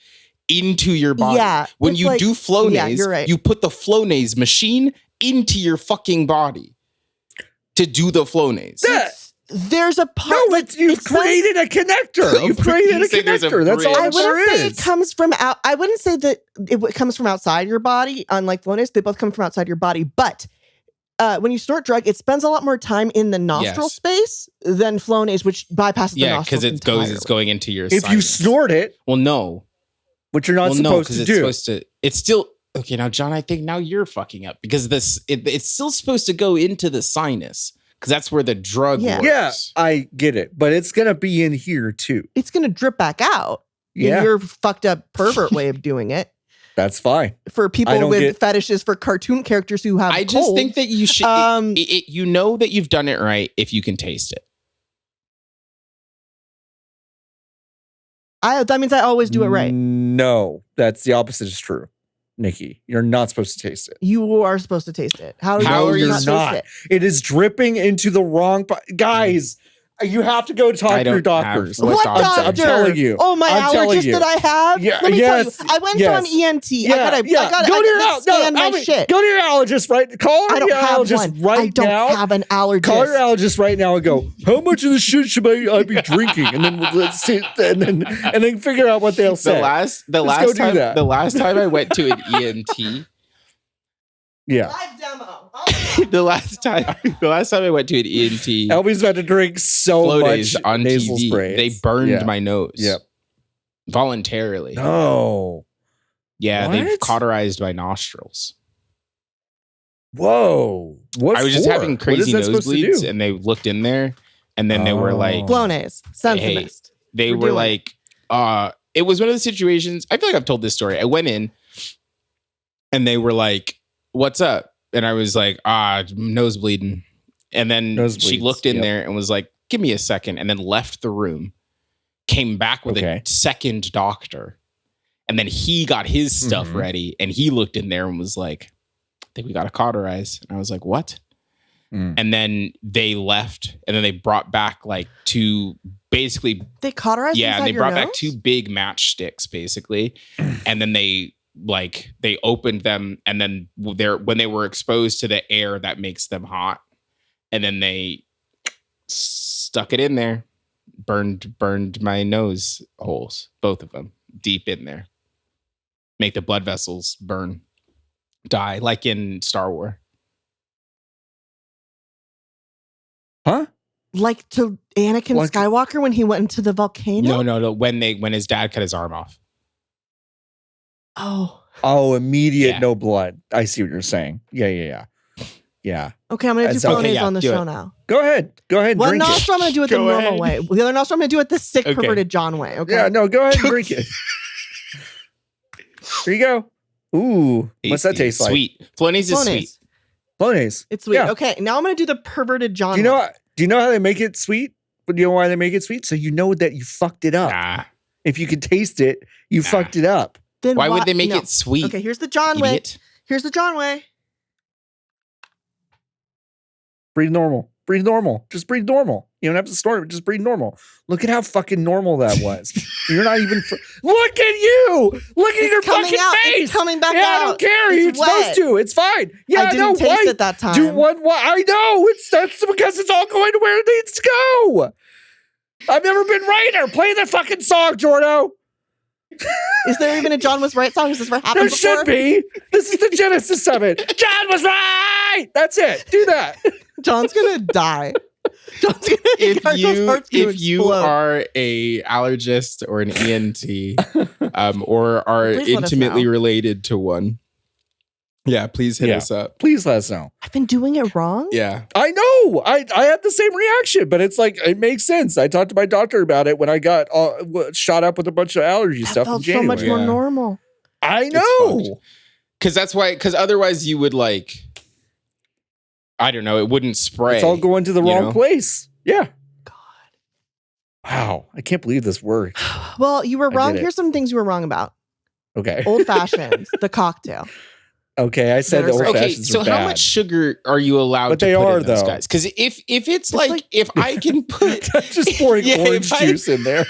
into your body. Yeah, When it's you like- do Flonase, yeah, you're right. you put the Flonase machine into your fucking body to do the Flonase. Yeah. There's a part. No, like, it's you've it says- created a connector. You've created You a say there's a connector. That's all bridge. I that there wouldn't say it is. comes from out. I wouldn't say that it comes from outside your body. Unlike Flonase, they both come from outside your body. But when you snort drug, it spends a lot more time in the nostril Yes. space than Flonase, which bypasses the Yeah, nostrils because it's entirely. going into your If you sinus. snort it, Well, no. which you're not Well, no, supposed because to it's do. supposed to. It's still okay. Now, John, I think now you're fucking up because it's still supposed to go into the sinus because that's where the drug Yeah. works. Yeah, I get it, but it's gonna be in here too. It's going to drip back out. Yeah, In your fucked up pervert way of doing it. that's fine. For I people don't with get- fetishes for cartoon characters who have I just think that you should. Um, You know that you've done it right if you can taste it. That means I always do it right. No, that's the opposite is true. Nikki, you're not supposed to taste it. You are supposed to taste it. How How are are you you not not? taste it? It is dripping into the wrong guys. You have to go talk I to your don't have doctors. What What doctor? doctor? I'm telling you. Oh, my I'm telling allergist you. that I have. Yeah, Let me yes, tell you. I went to yes. an ENT. I gotta Go to your scan my shit. Go to your allergist, right? Call I don't your have allergist one. right I don't now. have an allergist. Call your allergist right now and go, how much of this shit should I be drinking? And then let's see, and then figure out what they'll say. The Let's go do that. last time I went to an ENT, Yeah. Live demo. the last time I went to an ENT, Elby's about to drink so Flow much Days on nasal TV, sprays. they burned Yeah. my nose. Yep. Voluntarily. No. Yeah, they've What? cauterized my nostrils. Whoa. What I was just for? having What is crazy that supposed to nosebleeds, do? and they looked in there, and then they were like, Oh. Flonase. Hey, Sensimist. they We're were doing like, it was one of the situations. I feel like I've told this story. I went in, and they were like, "What's up?" And I was like, nose bleeding. And then she Nosebleeds, looked in yep. there and was like, "Give me a second," and then left the room. Came back with Okay. a second doctor, and then he got his stuff Mhm. ready, and he looked in there and was like, "I think we got to cauterize." And I was like, "What?" Mm. And then they left, and then they brought back like two, basically, They cauterized yeah, inside and they your brought back nose? two big matchsticks, basically, and then they opened them, and then when they were exposed to the air that makes them hot, and then they stuck it in there, burned my nose holes, both of them, deep in there, make the blood vessels burn, die, like in Star Wars. Huh? Like to Anakin Like- Skywalker when he went into the volcano? No. When his dad cut his arm off. Oh. Oh, immediate Yeah. no blood. I see what you're saying. Yeah. Yeah. Okay, I'm gonna do That's- okay, Flonase yeah, on the do show it. now. Go ahead. One Drink it. nostril, I'm gonna do it the Go normal ahead. way. The other nostril, I'm gonna do it the sick, Okay. perverted John way. Okay. Yeah, no, go ahead and drink it. Here you go. Ooh. What's that Tasty. taste like? Sweet. Flonase is Flonase. sweet. Flonase. It's sweet. Yeah. Okay, now I'm gonna do the perverted John. Do you know way. do you know how they make it sweet? But do you know why they make it sweet? So you know that you fucked it up. Nah. If you could taste it, you Nah. fucked it up. Then Why would they make no. it sweet? Okay, here's the John way. Idiot. Here's the John way. Breathe normal. Breathe normal. Just breathe normal. You don't have to snort it. Just breathe normal. Look at how fucking normal that was. You're not even. Look at you. Look at your Coming fucking out. face. It's coming back yeah, out. I don't care. It's You're supposed wet. to. It's fine. Yeah, I didn't no, taste why? it that time. Do one. I know. That's because it's all going to where it needs to go. I've never been righter. Play the fucking song, Jordo. Is there even a John was right song? Has this ever happened There before? should be. This is the genesis of it. John was right. That's it. Do that. John's gonna die. John's gonna Cardo's heart's gonna if you explode. are a allergist or an ENT, or are Please let us intimately know. related to one, yeah, please hit Yeah. us up. Please let us know. I've been doing it wrong. Yeah, I know. I had the same reaction, but it's like it makes sense. I talked to my doctor about it when I got shot up with a bunch of allergy That stuff in felt so January. much more Yeah. normal. I It's know. because otherwise you would like, I don't know, it wouldn't spray. It's all going to the you wrong know? place. Yeah. God. Wow. I can't believe this worked. Well, you were I wrong. did it. Here's some things you were wrong about. Okay. Old fashions, the cocktail. Okay. I said the old Okay, fashions so are how bad. much sugar are you allowed But to they put are, in those though. guys? Because if it's like- like if I can put Just pouring Yeah, orange if I- juice in there.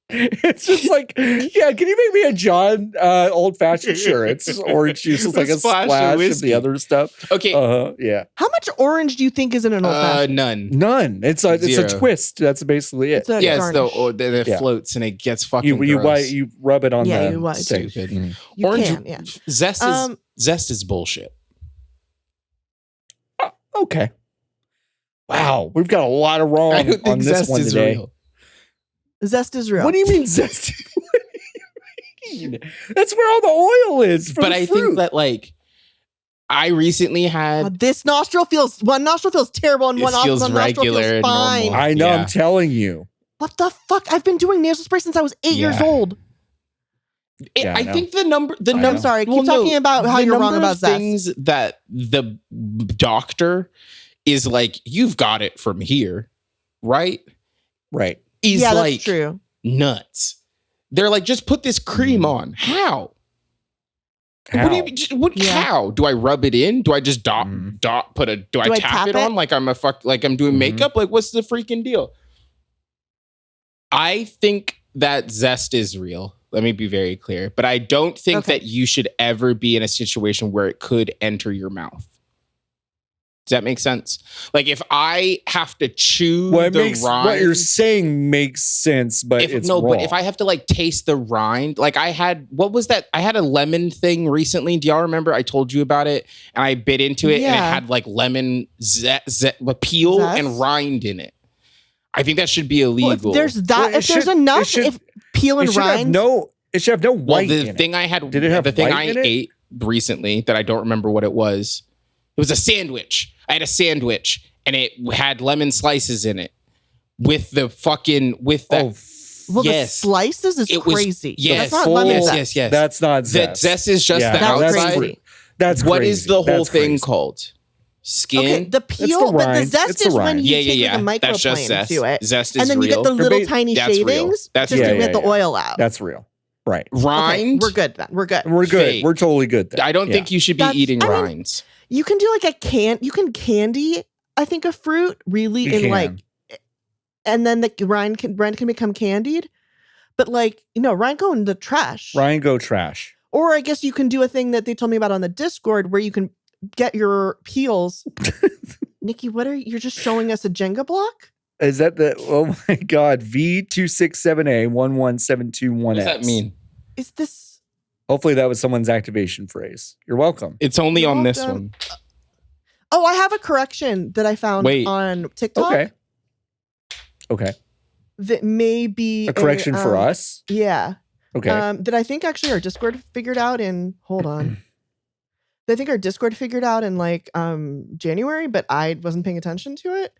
It's just like, yeah, can you make me a John old fashioned? Sure. It's just orange juice. It's like a splash of the whiskey. other stuff. okay, Yeah. How much orange do you think is in an old fashioned? none. None. It's a Zero. twist. That's basically it. It's a Yes, garnish. then it Yeah. floats and it gets fucking You gross. you rub it on Yeah, the you wipe. steak. Stupid. Mhm. You Orange can, yeah. Zest is bullshit. Okay. Wow, we've got a lot of I wrong don't on think this Zest one is today. real. Zest is real. What do you mean zesty? What do you mean? That's where all the oil is. From But the I fruit. think that like I recently had This nostril feels one nostril feels terrible and It one feels nostril regular feels and fine. normal. I know. Yeah. I'm telling you. What the fuck? I've been doing nasal spray since I was 8 years Yeah. old. Yeah, I I know. think the number I know. I'm sorry. Keep well, no, talking about how the you're wrong number about of Zest. things that the doctor is like, you've got it from here, right? Right. Is Yeah, like that's true. nuts. They're like, just put this cream on. How? What do you Yeah. how? Do I rub it in? Do I just do I I tap tap it it? on like I'm doing Mhm. makeup? Like, what's the freaking deal? I think that zest is real. Let me be very clear. But I don't think Okay. that you should ever be in a situation where it could enter your mouth. Does that make sense? Like if I have to chew Well, the what you're rind, saying makes sense, but it's wrong. but if I have to like taste the rind, like I had, what was that? I had a lemon thing recently. Do y'all remember? I told you about it, and I bit into it, and it Yeah. had like lemon peel Zest? and rind in it. I think that should be Well, illegal. if there's that, Well, it if there's should- it enough, should- if peel and it should have rind. it should have no well, white the in thing it. I had, Did it have the thing white I in it? ate recently that I don't remember what it was. It was a sandwich. I had a sandwich, and it had lemon slices in it with the Oh, Well, yes. the slices is It was- crazy. yes, That's not full- lemon yes, zest. yes, yes. that's not The zest. zest is just Yeah, the That's that's outside. crazy. That's What crazy. is the whole That's thing crazy. called? Skin? Okay, the peel, the but the rind. zest It's the is when rind. you yeah, take yeah. like a That's just microplane zest. to it, Zest is and then real. you get the little ba- tiny That's real. shavings. That's just real. to get the Yeah, yeah, oil out. That's real. Right. Okay, Rind? we're good then. We're good. We're good. Fake. We're totally good then. I don't Yeah. think you should be That's- eating I mean, rinds. You can do like you can candy, I think, a fruit really You in can. like, and then the rind can become candied. But like, rind go in the trash. Ryan go trash. Or I guess you can do a thing that they told me about on the Discord where you can get your peels. Nikki, you're just showing us a Jenga block? Is that the oh my god, V267A11721X. What does that mean? Is this Hopefully that was someone's activation phrase. You're welcome. It's only You're on this welcome. one. Oh, I have a correction that I found Wait. on TikTok. Okay. That may be A correction for us. Yeah. Okay. That I think actually our Discord figured out in hold on. I think our Discord figured out in like January, but I wasn't paying attention to it.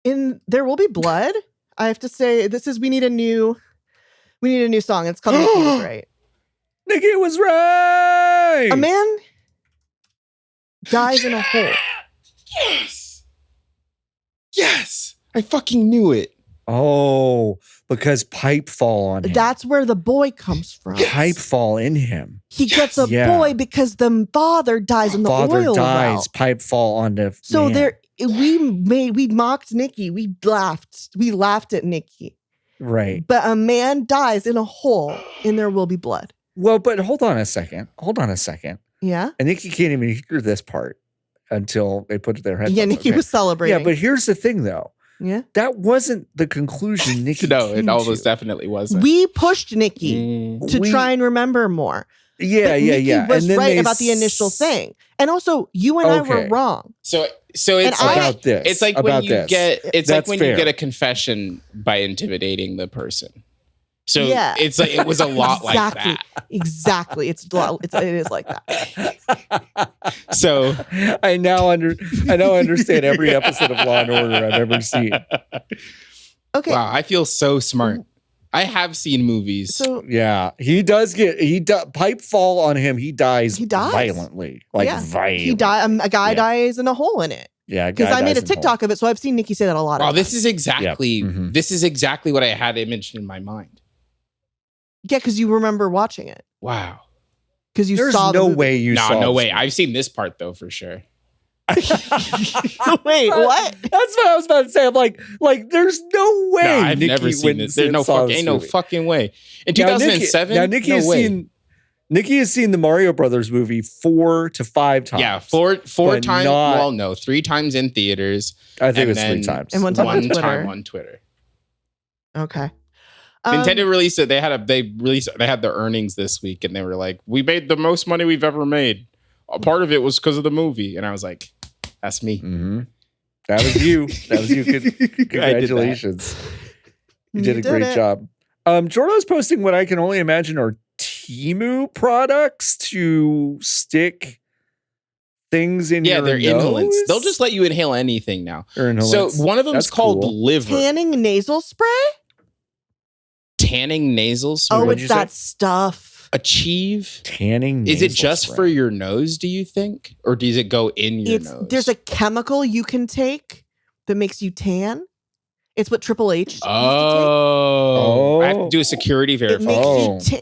In There Will Be Blood, I have to say we need a new song. It's called Nikki Was Right. Nikki was right. A man dies in a hole. Yes. Yes. I fucking knew it. Oh, because pipe fall on him. That's where the boy comes from. pipe fall in him. He gets a Yeah. boy because the father dies in the Father oil dies. well. Pipe fall onto. So man. we mocked Nikki. We laughed at Nikki. Right. But a man dies in a hole, and there will be blood. Well, but hold on a second. Yeah. And Nikki can't even hear this part until they put their headphones. Yeah, Nikki was celebrating. Yeah, but here's the thing, though. yeah. That wasn't the conclusion Nikki No, it came almost to. definitely wasn't. We pushed Nikki Mm. to try and remember more. Yeah, But yeah, Nikki yeah. was then right they about the initial thing. And also, you and I were Okay. wrong. So it's And like about this. it's like when about you this. get it's That's like when fair. you get a confession by intimidating the person. So Yeah. it's like it was a lot like Exactly. that. Exactly. It is like that. So I now understand every episode of Law and Order I've ever seen. Okay. wow, I feel so smart. I have seen movies. So Yeah, pipe fall on him. He dies. He dies. violently, like Yeah. violently. he died. A guy Yeah. dies in a hole in it. Yeah, a Because guy I made dies a in hole. TikTok of it, so I've seen Nikki say that a lot. wow, of this times. is exactly Mhm. this is exactly what I had imaged in my mind. Yeah, because you remember watching it. Wow. Because you There's saw the no movie. way you saw. No this way. movie. I've seen this part though for sure. Wait, what? That's what I was about to say. I'm like, there's no way. No, I've Nikki never seen went this. and There's no saw fucking this ain't no movie. fucking way. In Now, 2007, Now Nikki no has way. seen. Nikki has seen the Mario Brothers movie 4 to 5 times. Yeah, four but times. not- Well, no, 3 times in theaters. I think it and was 3 then times. And one time on One Twitter. time on Twitter. Okay. Nintendo released it. They had their earnings this week, and they were like, "We made the most money we've ever made. A part of it was because of the movie." And I was like, "That's me." Mhm. That was you. That was you. that. Congratulations. You did a great it. job. Jordo's posting what I can only imagine are Temu products to stick things in Yeah, your they're inhalants. nose? They'll just let you inhale anything now. Or So inhalants. one of them is That's called cool. liver. Tanning nasal spray? Tanning nasal spray. Oh, what'd it's you say? that stuff. Achieve. Tanning. Is it nasal just spray. for your nose, do you think? Or does it go in your nose? There's a chemical you can take that makes you tan. It's what Triple H used to take. Oh, I have to do a security It verification. makes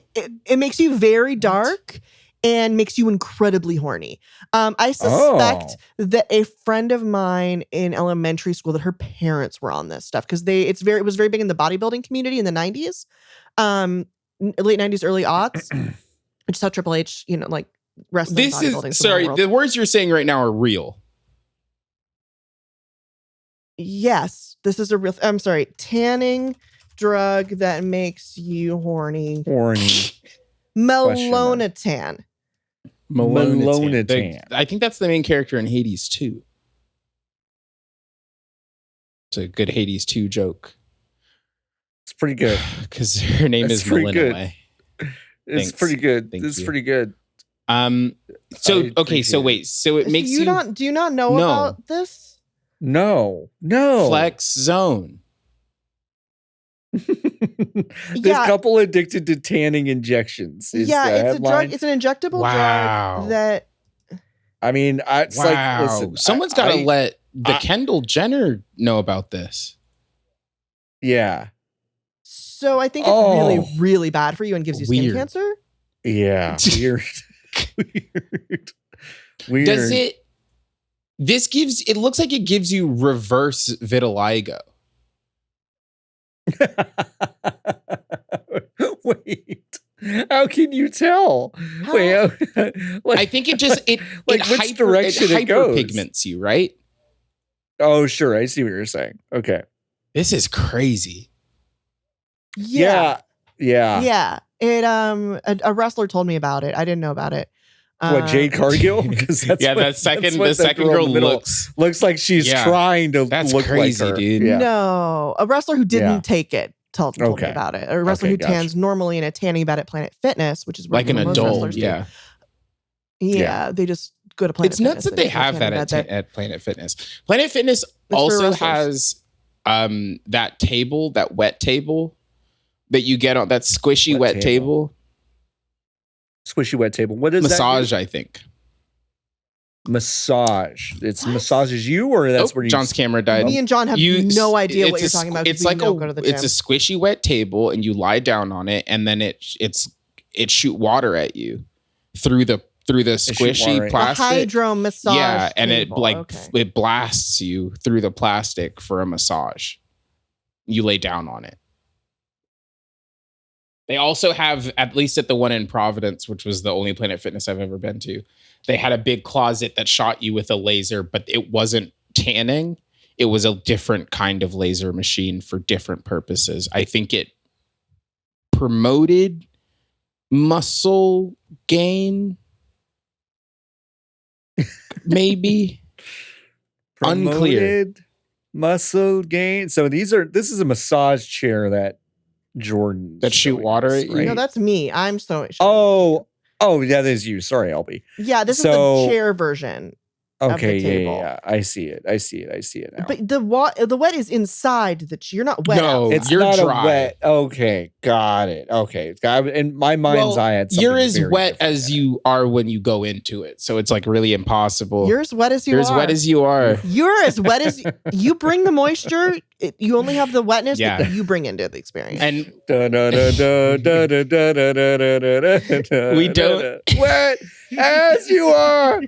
it makes you very dark and makes you incredibly horny. I suspect that a friend of mine in elementary school, that her parents were on this stuff because it was very big in the bodybuilding community in the 90s, late 90s, early aughts. Which is how Triple H, like wrestling, bodybuilding. The words you're saying right now are real. Yes, this is a real. I'm sorry, tanning drug that makes you horny. Melanotan. Melanotan. I think that's the main character in Hades 2. It's a good Hades 2 joke. It's pretty good. Because her name is Melina. It's pretty good. It's pretty good. So wait. So it makes you do you not know about this? No. Flex Zone. This couple addicted to tanning injections. It's a drug. It's an injectable drug that. I mean, it's like, listen, someone's got to let the Kendall Jenner know about this. Yeah. So I think it's really, really bad for you and gives you skin cancer. Yeah. Weird. Weird. Does it? It looks like it gives you reverse vitiligo. Wait, how can you tell? Wait, I think it which direction it goes? Hyperpigments you, right? Oh, sure. I see what you're saying. Okay. This is crazy. Yeah. It a wrestler told me about it. I didn't know about it. What, Jade Cargill? Because the second girl looks like she's trying to look crazy, like her. Dude. Yeah. No, a wrestler who didn't take it told me about it. A wrestler who tans normally in a tanning bed at Planet Fitness, which is where like an adult. Yeah, they just go to Planet Fitness. It's nuts that they have that at Planet Fitness. Planet Fitness also has that table, that wet table that you get on that squishy wet table. Squishy wet table. What is massage? That? I think massage. It's massages you, or that's where John's camera died. Me and John have no idea what you're talking about. It's like it's a squishy wet table, and you lie down on it, and then it shoot water at you through the squishy plastic. A hydro massage. Yeah, and table. It blasts you through the plastic for a massage. You lay down on it. They also have, at least at the one in Providence, which was the only Planet Fitness I've ever been to, they had a big closet that shot you with a laser, but it wasn't tanning. It was a different kind of laser machine for different purposes. I think it promoted muscle gain, maybe. Unclear. Muscle gain. So this is a massage chair that Jordan that shoot water at you. Right? No, that's me. I'm so. Oh, that is you. Sorry, LB. Yeah, this is the chair version. Okay, of the table. Yeah. I see it now. But the wet is inside the chair. You're not wet. No, it's you're not dry. A wet. Okay, got it. Okay, in my mind's eye, it's you're as wet as you are when you go into it. So it's like really impossible. You're as wet as you You're are. as wet as you are. You're as wet as you bring the moisture. You only have the wetness that you bring into the experience. And we don't wet as you are.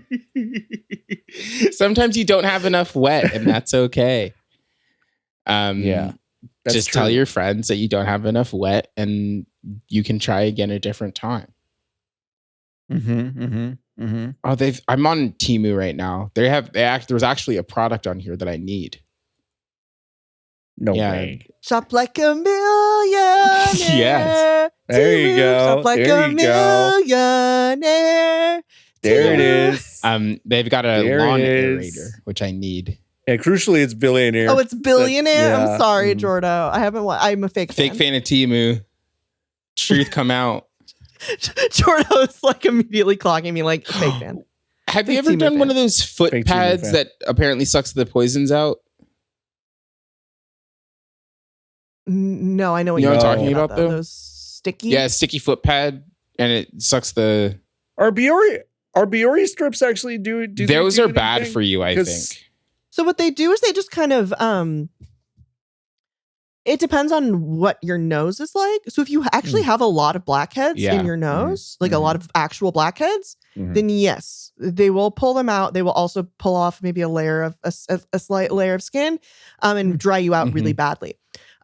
Sometimes you don't have enough wet, and that's okay. Just tell your friends that you don't have enough wet, and you can try again a different time. I'm on Temu right now. There was actually a product on here that I need. No way. Shop like a millionaire. Yes. There you go. Shop like a millionaire. There it is. They've got a lawn aerator, which I need. Yeah, crucially, it's billionaire. Oh, it's billionaire. I'm sorry, Jordo. I haven't. I'm a fake fan of Temu. Truth come out. Jordo's like immediately clocking me like fake fan. Have you ever done one of those foot pads that apparently sucks the poisons out? No, I know what you're talking about though. Those sticky. Yeah, sticky foot pad, and it sucks the. Are Biore strips actually do those are bad for you? I think. So what they do is they just kind of it depends on what your nose is like. So if you actually have a lot of blackheads Yeah. in your nose, like a lot of actual blackheads, then yes, they will pull them out. They will also pull off maybe a layer of a slight layer of skin and dry you out really badly.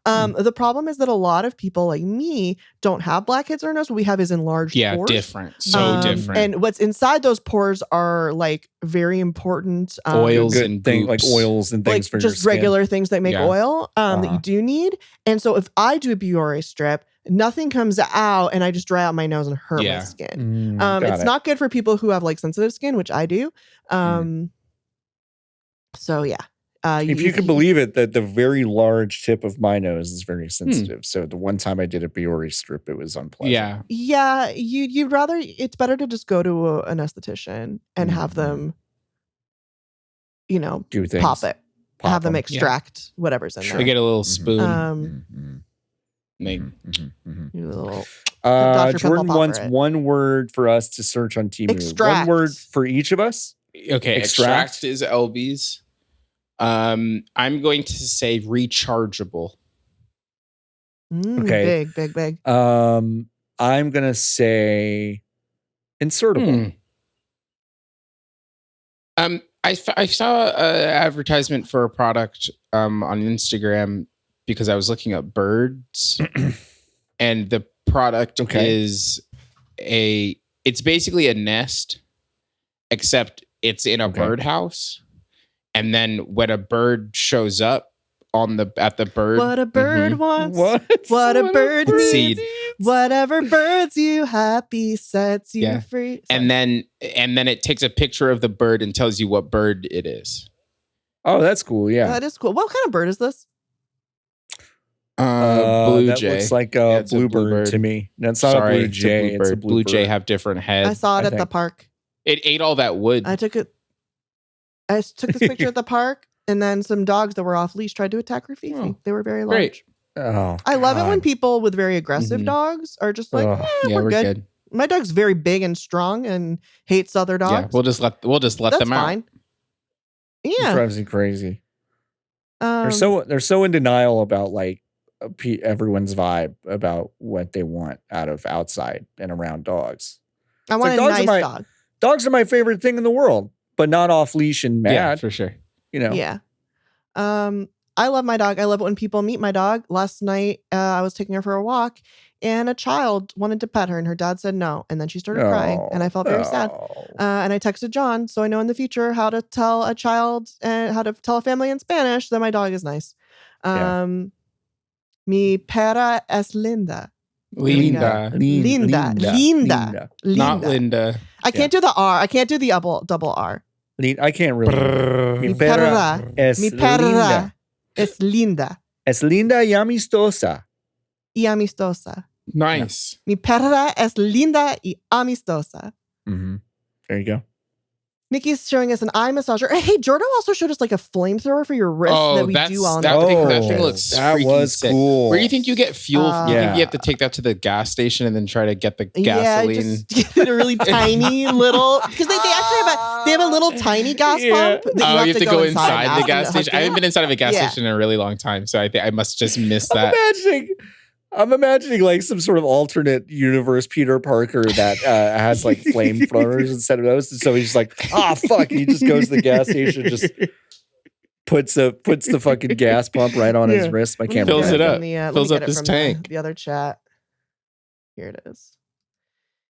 The problem is that a lot of people like me don't have blackheads in our nose. What we have is enlarged pores. Different. So different. And what's inside those pores are like very important Oils Good and thing, like goops. oils and things like for your just skin. regular things that make Yeah. oil that you Uh-huh. do need. And so if I do a Biore strip, nothing comes out and I just dry out my nose and hurt my Yeah. skin. Got It's it. not good for people who have like sensitive skin, which I do. So yeah. If you can believe it, that the very large tip of my nose is very sensitive. So the one time I did a Biore strip, it was unpleasant. Yeah. Yeah, you'd rather, it's better to just go to an esthetician and have them, you know, Do things. pop it. Have them them. extract whatever's in Sure. They there. get a little spoon. They- You little Dr. Jordan Pimple wants Popper it. one word for us to search on Temu. Extract. One word for each of us. Okay, Extract? extract is LB's. I'm going to say rechargeable. Okay. Big. I'm gonna say insertable. I saw an advertisement for a product on Instagram because I was looking up birds, and the product is it's basically a nest, except it's in a birdhouse. And then when a bird shows up at the bird, What a bird wants. What a bird needs. seed. Whatever birds you happy sets you Yeah. free. and then it takes a picture of the bird and tells you what bird it is. Oh, that's cool. Yeah. That is cool. What kind of bird is this? Blue that jay. looks like a Yeah, it's a bluebird bluebird. to me. That's not Sorry, a blue jay. It's a bluebird. Blue jay bluebird. have different heads. I saw it I at the think. park. It ate all that wood. I took this picture at the park, and then some dogs that were off leash tried to attack Rafifi. Oh, They were very great. large. Oh, I love it when God. people with very aggressive Mhm. dogs are just like, Ugh. Yeah, we're good. My dog's very big and strong and hates other dogs. Yeah, we'll just let That's them out. fine. It Yeah. drives me crazy. Um, They're so in denial about like everyone's vibe about what they want out of outside and around dogs. I want like a dogs are nice dog. Dogs are my favorite thing in the world, but not off leash and mad. Yeah, for sure. You know. Yeah. I love my dog. I love it when people meet my dog. Last night, I was taking her for a walk, and a child wanted to pet her, and her dad said no. And then she started crying, and I felt very sad. And I texted John, so I know in the future how to tell a child and how to tell a family in Spanish that my dog is nice. Mi perra es linda. Linda. Linda. Not Linda. I can't do the R. I can't do the double R. I can't really. Mi perra es Mi perra linda. es linda Es linda y amistosa. y amistosa. Nice. Mi perra es linda y amistosa. There you go. Nikki's showing us an eye massager. Hey, Jordo also showed us like a flamethrower for your wrist that we do on that thing the looks that freaking was sick. cool. Where do you think you get fuel? You think Yeah. you have to take that to the gas station and then try to get the Yeah, gasoline? just get a really tiny little because they actually have a little tiny gas Yeah. pump. That Oh, you have to go inside the gas and station. I hook haven't been inside of a gas Yeah. station in a really long time, so I think I must just miss I'm that. imagining like some sort of alternate universe Peter Parker that has like flamethrowers instead of those. And so he's just like, fuck. He just goes to the gas station, just puts the fucking gas pump right on his wrist. My Let me camera Fills get it guy. up. from the, let Fills me up get it his from tank. The other chat. Here it is.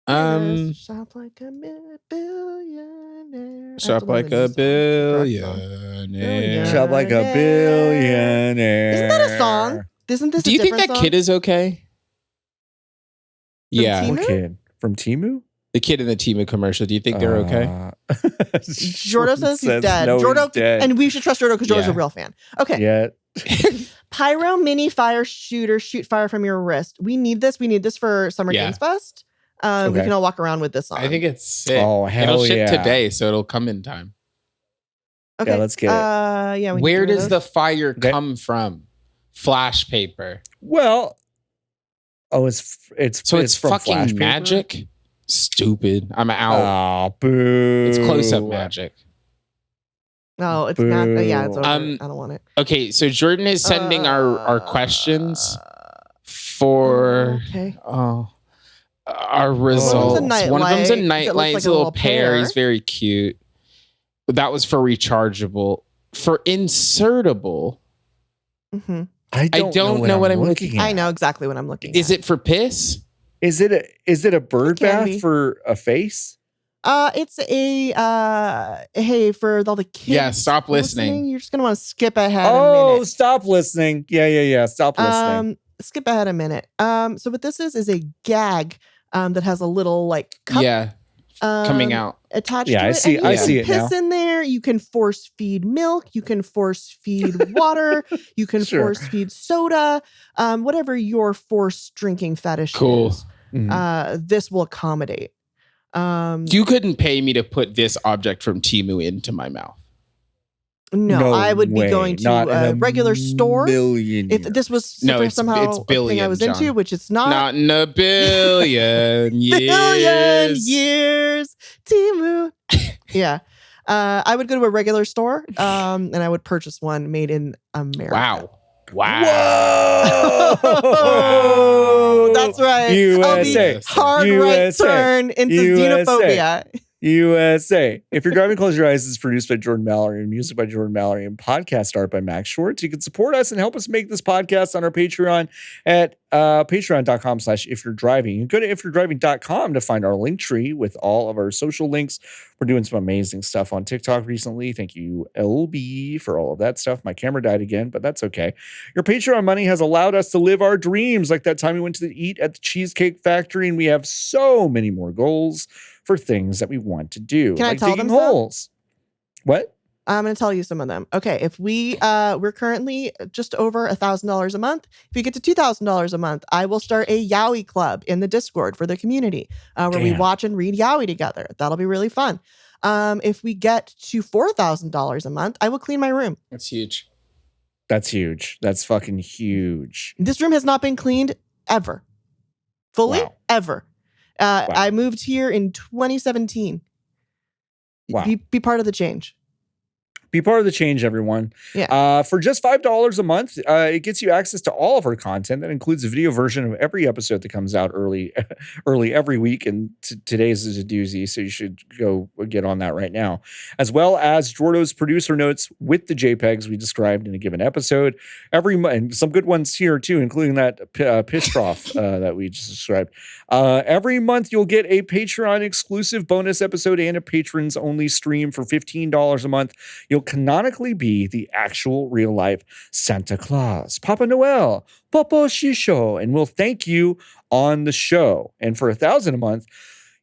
Here it is. Shop like a billionaire. I have Shop to learn like the a new song. billionaire. Shop like a billionaire. Isn't that a song? Isn't this Do a you think different that song? kid is okay? Yeah, Timu? What kid? From Timu? the kid in the Timu commercial. Do you think they're okay? Jordo says he's dead. No, Jordo, he's dead. and we should trust Jordo because Jordo's a Yeah. real fan. Okay. Yeah. Pyro mini fire shooter, shoot fire from your wrist. We need this. We need this for Summer Yeah. Games Fest. We Okay. can all walk around with this on. I think it's sick. Oh, hell It'll ship yeah. today, so it'll come in time. okay. Yeah, let's get it. Yeah. we Where need does the those. fire Okay. come from? Flash paper. Well, it's So it's from fucking Flash paper? magic. Stupid. I'm out. Oh, boo. It's close up magic. No, it's not. Yeah, it's over. Um, I don't want it. Okay, so Jordan is sending our questions for Okay. our results. nightlight One of them's a that looks nightlight. like It's a a little little pear. pear. He's very cute. That was for rechargeable. For insertable, Hmm. I don't know what I'm looking at. I know exactly what I'm looking is at. it for piss? Is it a bird can bath be. for a face? It's a hey, for all the kids. Yeah, stop listening. You're just gonna want to skip ahead a Oh, minute. stop listening. Yeah. Stop listening. Skip ahead a minute. So what this is a gag that has a little like cup Yeah, coming um, out. attached Yeah, to I it. see- and you I can see it piss now. in there. You can force feed milk. You can force feed water. You can Sure. force feed soda. Whatever your force drinking fetish Cool. is, Mhm. this will accommodate. You couldn't pay me to put this object from Temu into my mouth. No, I would be going to Not in a regular store. Million If years. this was No, it's somehow a thing I billion, was into, John. which it's not. Not in a billion years. Billion years, Timu. Yeah. I would go to a regular store and I would purchase one made in America. Wow. Whoa! That's right. USA. I'll be hard USA. right turn into USA. xenophobia. USA. If you're driving, close your eyes. Is produced by Jordan Mallory and music by Jordan Mallory and podcast art by Max Schwartz. You can support us and help us make this podcast on our Patreon at patreon.com/if you're driving. You can go to ifyou'redriving.com to find our link tree with all of our social links. We're doing some amazing stuff on TikTok recently. Thank you, LB, for all of that stuff. My camera died again, but that's okay. Your Patreon money has allowed us to live our dreams, like that time we went to eat at the Cheesecake Factory, and we have so many more goals for things that we want to do. Can I like tell digging them some? holes. What? I'm going to tell you some of them. Okay, if we're currently just over $1,000 a month. If you get to $2,000 a month, I will start a Yowie club in the Discord for the community where we Damn. watch and read Yowie together. That'll be really fun. If we get to $4,000 a month, I will clean my room. That's huge. That's huge. That's fucking huge. This room has not been cleaned ever, fully Wow. ever. I moved here in 2017. Wow. Be part of the change. Be part of the change, everyone. Yeah. For just $5 a month, it gets you access to all of our content. That includes a video version of every episode that comes out early every week. And today's is a doozy, so you should go get on that right now. As well as Jordo's producer notes with the JPEGs we described in a given episode. Every month, and some good ones here too, including that piss trough that we just described. Every month, you'll get a Patreon exclusive bonus episode and a patrons only stream for $15 a month. You'll canonically be the actual real life Santa Claus, Papa Noel, Popo Shisho, and we'll thank you on the show. And for $1,000 a month,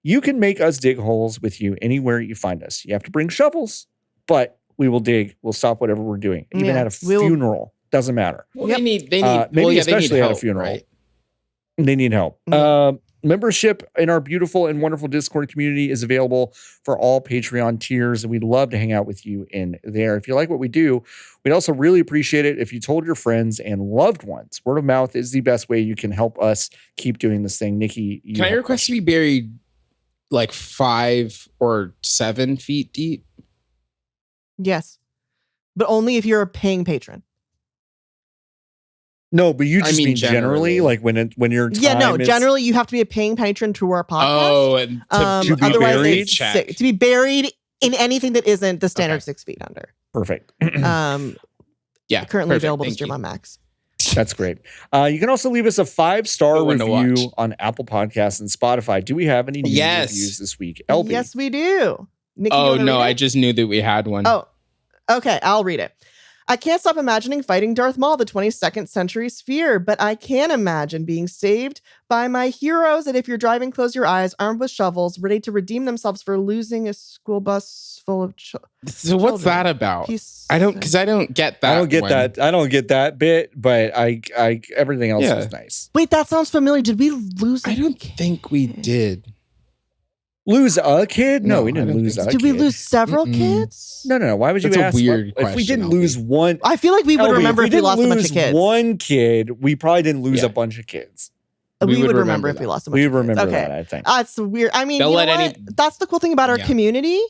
you can make us dig holes with you anywhere you find us. You have to bring shovels, but we will dig. We'll stop whatever we're doing, even Yeah, at a funeral. Doesn't matter. Well, Yep. they need maybe they especially need at a help, funeral. right? They need help. Mhm. Membership in our beautiful and wonderful Discord community is available for all Patreon tiers, and we'd love to hang out with you in there. If you like what we do, we'd also really appreciate it if you told your friends and loved ones. Word of mouth is the best way you can help us keep doing this thing. Nikki, you Can I have a request to be buried like 5 or 7 feet deep? Yes. But only if you're a paying patron. No, but you I just mean mean generally, generally. like when your time Yeah, no, is- generally you have to be a paying patron to our podcast. Oh, and to be otherwise buried? it's Check. sick. To be buried in anything that isn't the standard Okay. 6 feet under. perfect. Yeah, Currently perfect. available to Thank stream you. on Max. That's great. You can also leave us a 5-star Good one to review watch. on Apple Podcasts and Spotify. Do we have any new Yes. reviews this week? LB. Yes, we do. Nikki, you Oh wanna no, read I it? just knew that we had one. Oh, okay. I'll read it. I can't stop imagining fighting Darth Maul, the 22nd century sphere, but I can imagine being saved by my heroes. And if you're driving, close your eyes, armed with shovels, ready to redeem themselves for losing a school bus full of So what's children. that about? Peace. I don't get that. I don't get one. that. I don't get that bit, but I everything else Yeah. was nice. Wait, that sounds familiar. Did we lose? I don't think we did. Lose a kid? No, No, we I didn't don't lose think a Did kid. we lose several Mm-mm. kids? No. Why would you That's a ask? weird If we question, didn't LB. lose one, I feel like we would LB, remember if we didn't lost a bunch of lose kids. one kid, we probably didn't lose Yeah. a bunch of kids. We we would would remember remember if we that. lost a bunch We of kids. remember Okay. that, I think. That's weird. I mean, They'll you know let what? any- That's the cool thing about our Yeah. community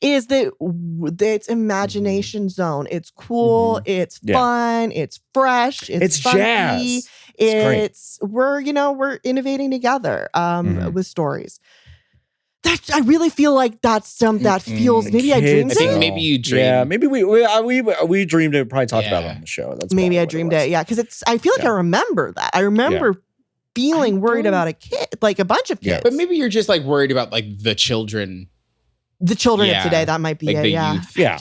is that it's imagination zone. It's cool. It's Yeah. fun. It's fresh. It's funky. jazz. Great. We're innovating together Mhm. with stories. I really feel like that's that feels. Maybe I dreamed I think it. maybe you dreamed. Yeah, maybe we dreamed it. Probably talked about it Yeah. on the show. That's Maybe probably I what dreamed was. it. Yeah, because I feel like Yeah. I remember that. I remember feeling worried about a kid, like a bunch of Yeah. kids. But maybe you're just like worried about like the children. the children Yeah, of today. That might be like it. the Yeah. youth. Yeah.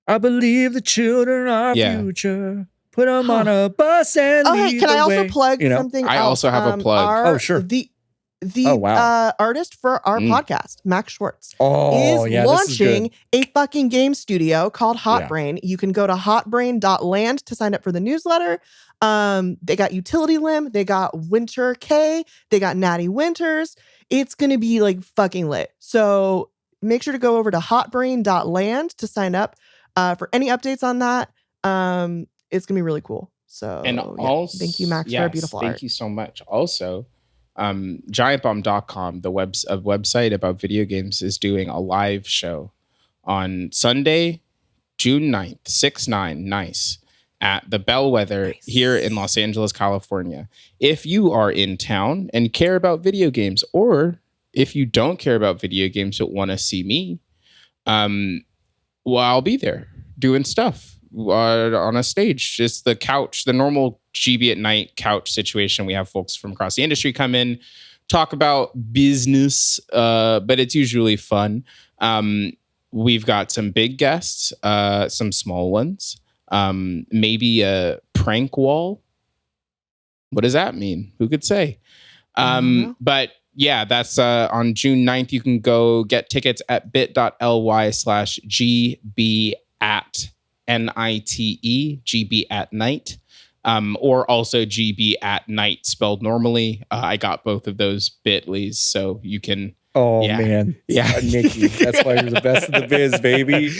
I believe the children are Yeah. future. Put them on a bus and Oh, hey, lead can the I also way. plug You know? something I else? also have a plug. Oh, sure. The Oh, wow. artist for our podcast, Max Schwartz, Oh, is yeah, this is good. launching a fucking game studio called Hot Yeah. Brain. You can go to hotbrain.land to sign up for the newsletter. They got Utility Limb, they got Winter K, they got Natty Winters. It's gonna be like fucking lit. So make sure to go over to hotbrain.land to sign up for any updates on that. It's gonna be really cool. So And yeah. also, Thank you, Max, for a beautiful thank art. you so much. Also, giantbomb.com, the website about video games, is doing a live show on Sunday, June 9th, 6/9, nice, at the Bellwether here in Los Angeles, California. If you are in town and care about video games, or if you don't care about video games but want to see me, well, I'll be there doing stuff on a stage. It's the couch, the normal GB at night couch situation. We have folks from across the industry come in, talk about business, but it's usually fun. We've got some big guests, some small ones, maybe a prank wall. What does that mean? Who could say? But yeah, that's on June 9th. You can go get tickets at bit.ly/GB at NITE, GB at night, or also GB at night spelled normally. I got both of those bit.lys, so you can. Oh, Yeah. man. Yeah. Nikki, that's why you're the best of the biz, baby.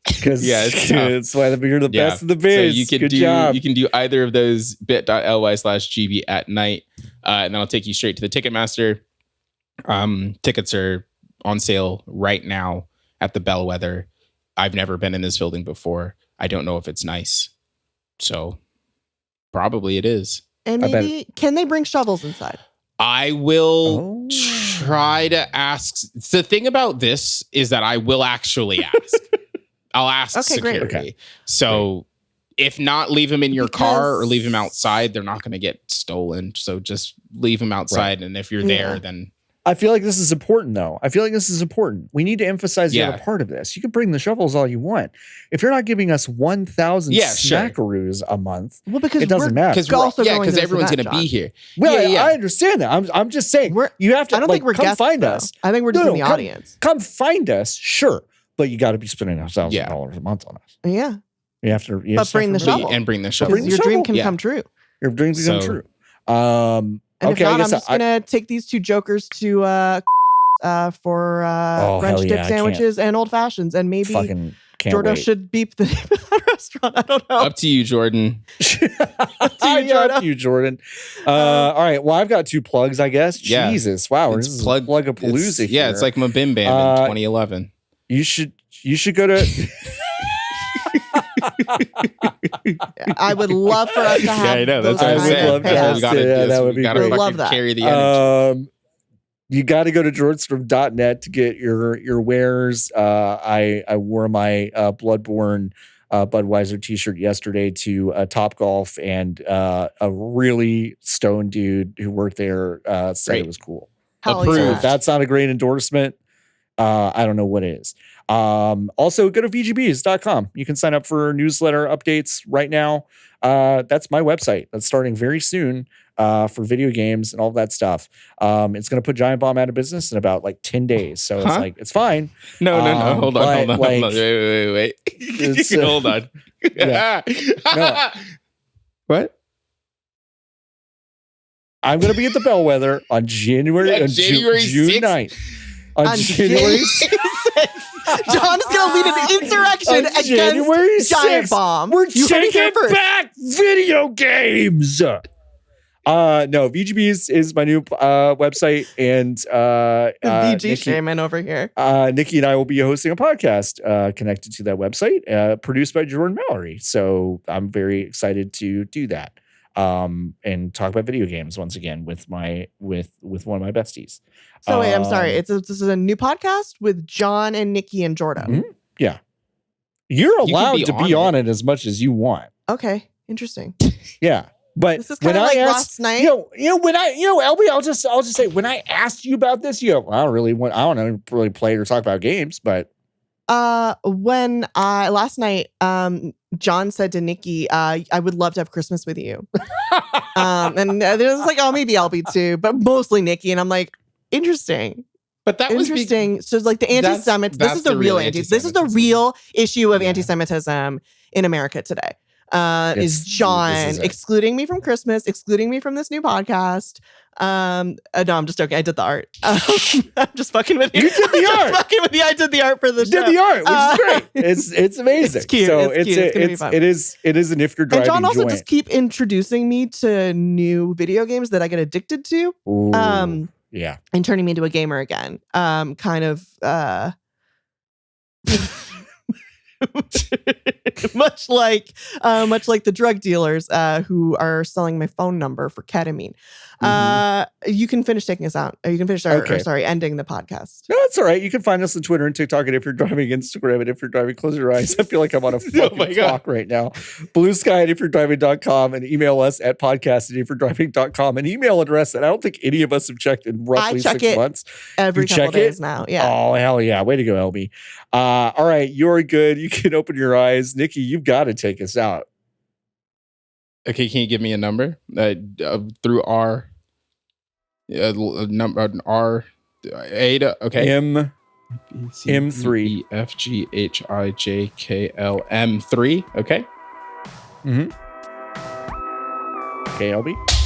Because Yeah, it's tough. that's why you're the Yeah. best of the biz. So you can Good do job. you can do either of those bit.ly/GB at night, and then I'll take you straight to the Ticketmaster. Tickets are on sale right now at the Bellwether. I've never been in this building before. I don't know if it's nice, so probably it is. And I bet- maybe can they bring shovels inside? I will Oh. try to ask. The thing about this is that I will actually ask. I'll ask Okay, great. security. Okay. So if not, leave them in your car or leave them Because- outside. They're not going to get stolen. So just leave them outside. And if you're there, Yeah. then I feel like this is important, though. I feel like this is important. We need to emphasize the Yeah. other part of this. You can bring the shovels all you want. If you're not giving us 1,000 Yeah, sure. smackaroos a month, Well, because it doesn't matter. because also going to this everyone's event, going to be John. here. Well, yeah. I understand that. I'm just saying We're- you have to. I don't like, think we're come guests. find though. us. I think we're just No, in the come- audience. Come find us, sure, but you got to be spending $1,000 Yeah. a month on us. Yeah, You have to. You But just have bring to the remember shovel. And bring the But shovel. bring because the your dream shovel. can Yeah. come true. Your dreams become So- true. And Okay, if I not, guess I'm just gonna take these two jokers to for Oh, French hell dip yeah, I sandwiches and old fashions, and maybe fucking can't Jordan wait. should beep the name of that restaurant. I don't know. Up to you, Jordan. Up to you, Jordan. All right. Well, I've got two plugs, I guess. Yeah. Jesus, wow, It's this is plug- plug a palooza. Yeah, it's like Mabim Bam in 2011. you should go to. I would love for us to have. Yeah, I know. those That's what I'm I would kind of love to saying. have- payouts. We gotta, yeah, do this. that would We be gotta great. fucking Love that. carry the energy. You got to go to Jordstrom.net to get your wares. I wore my Bloodborne Budweiser t-shirt yesterday to Top Golf, and a really stoned dude who worked there said Great. it was cool. Hell Approved. So yeah. if that's not a great endorsement, I don't know what is. Also, go to VGBs.com. You can sign up for newsletter updates right now. That's my website. That's starting very soon for video games and all that stuff. It's going to put Giant Bomb out of business in about like 10 days. So Huh? it's fine. No. Hold on. but, like, Wait. it's, Hold on. Yeah. No. What? I'm going to be at the Bellwether on January, Yeah, on January June 6th. 9th. On On January John is going to lead an insurrection on against January Giant 6th, Bomb. We're You heard it here taking first. back video games. No, VGB is my new website, and The VG Nikki, shaman over here. Nikki and I will be hosting a podcast connected to that website, produced by Jordan Mallory. So I'm very excited to do that, and talk about video games once again with one of my besties. So wait, I'm sorry. This is a new podcast with John and Nikki and Jordan. Yeah, you're can allowed be to on be it. on it as much as you want. Okay, interesting. Yeah. But This is when kind of I like asked, last night. LB, I'll just say, when I asked you about this, you go, I don't really play or talk about games, but When last night, John said to Nikki, I would love to have Christmas with you. And there's like, oh, maybe I'll be too, but mostly Nikki. And I'm like, interesting. But that was Interesting. So it's like the anti-Semitic. This is the real This is the real issue of anti-Semitism in America today. Is John this is it. excluding me from Christmas, excluding me from this new podcast. No, I'm just joking. I did the art. I'm just fucking with you. You did the I'm just art. fucking with you. I did the art for the you show. did the art, which is great. It's amazing. It's cute. So It's cute. It's gonna be fun. it is an if you're And driving John also joint. just keep introducing me to new video games that I get addicted to. Ooh, yeah. And turning me into a gamer again. Kind of much like the drug dealers who are selling my phone number for ketamine. You can finish taking us out. Or you can finish ending the podcast. No, it's all right. You can find us on Twitter and TikTok at If You're Driving, Instagram, and If You're Driving, close your eyes. I feel like I'm on a fucking clock right now. Blue Sky at IfYou'reDriving.com, and email us at podcast at IfYou'reDriving.com, an email address that I don't think any of us have checked in roughly 6 months. Every You couple check days it? now. Yeah. Oh, hell yeah. Way to go, LB. All right. You're good. You can open your eyes. Nikki, you've got to take us out. Okay, can you give me a number through R? Number R Ada. Okay. M3. E, F G H I J K L M3. Okay. Okay, LB.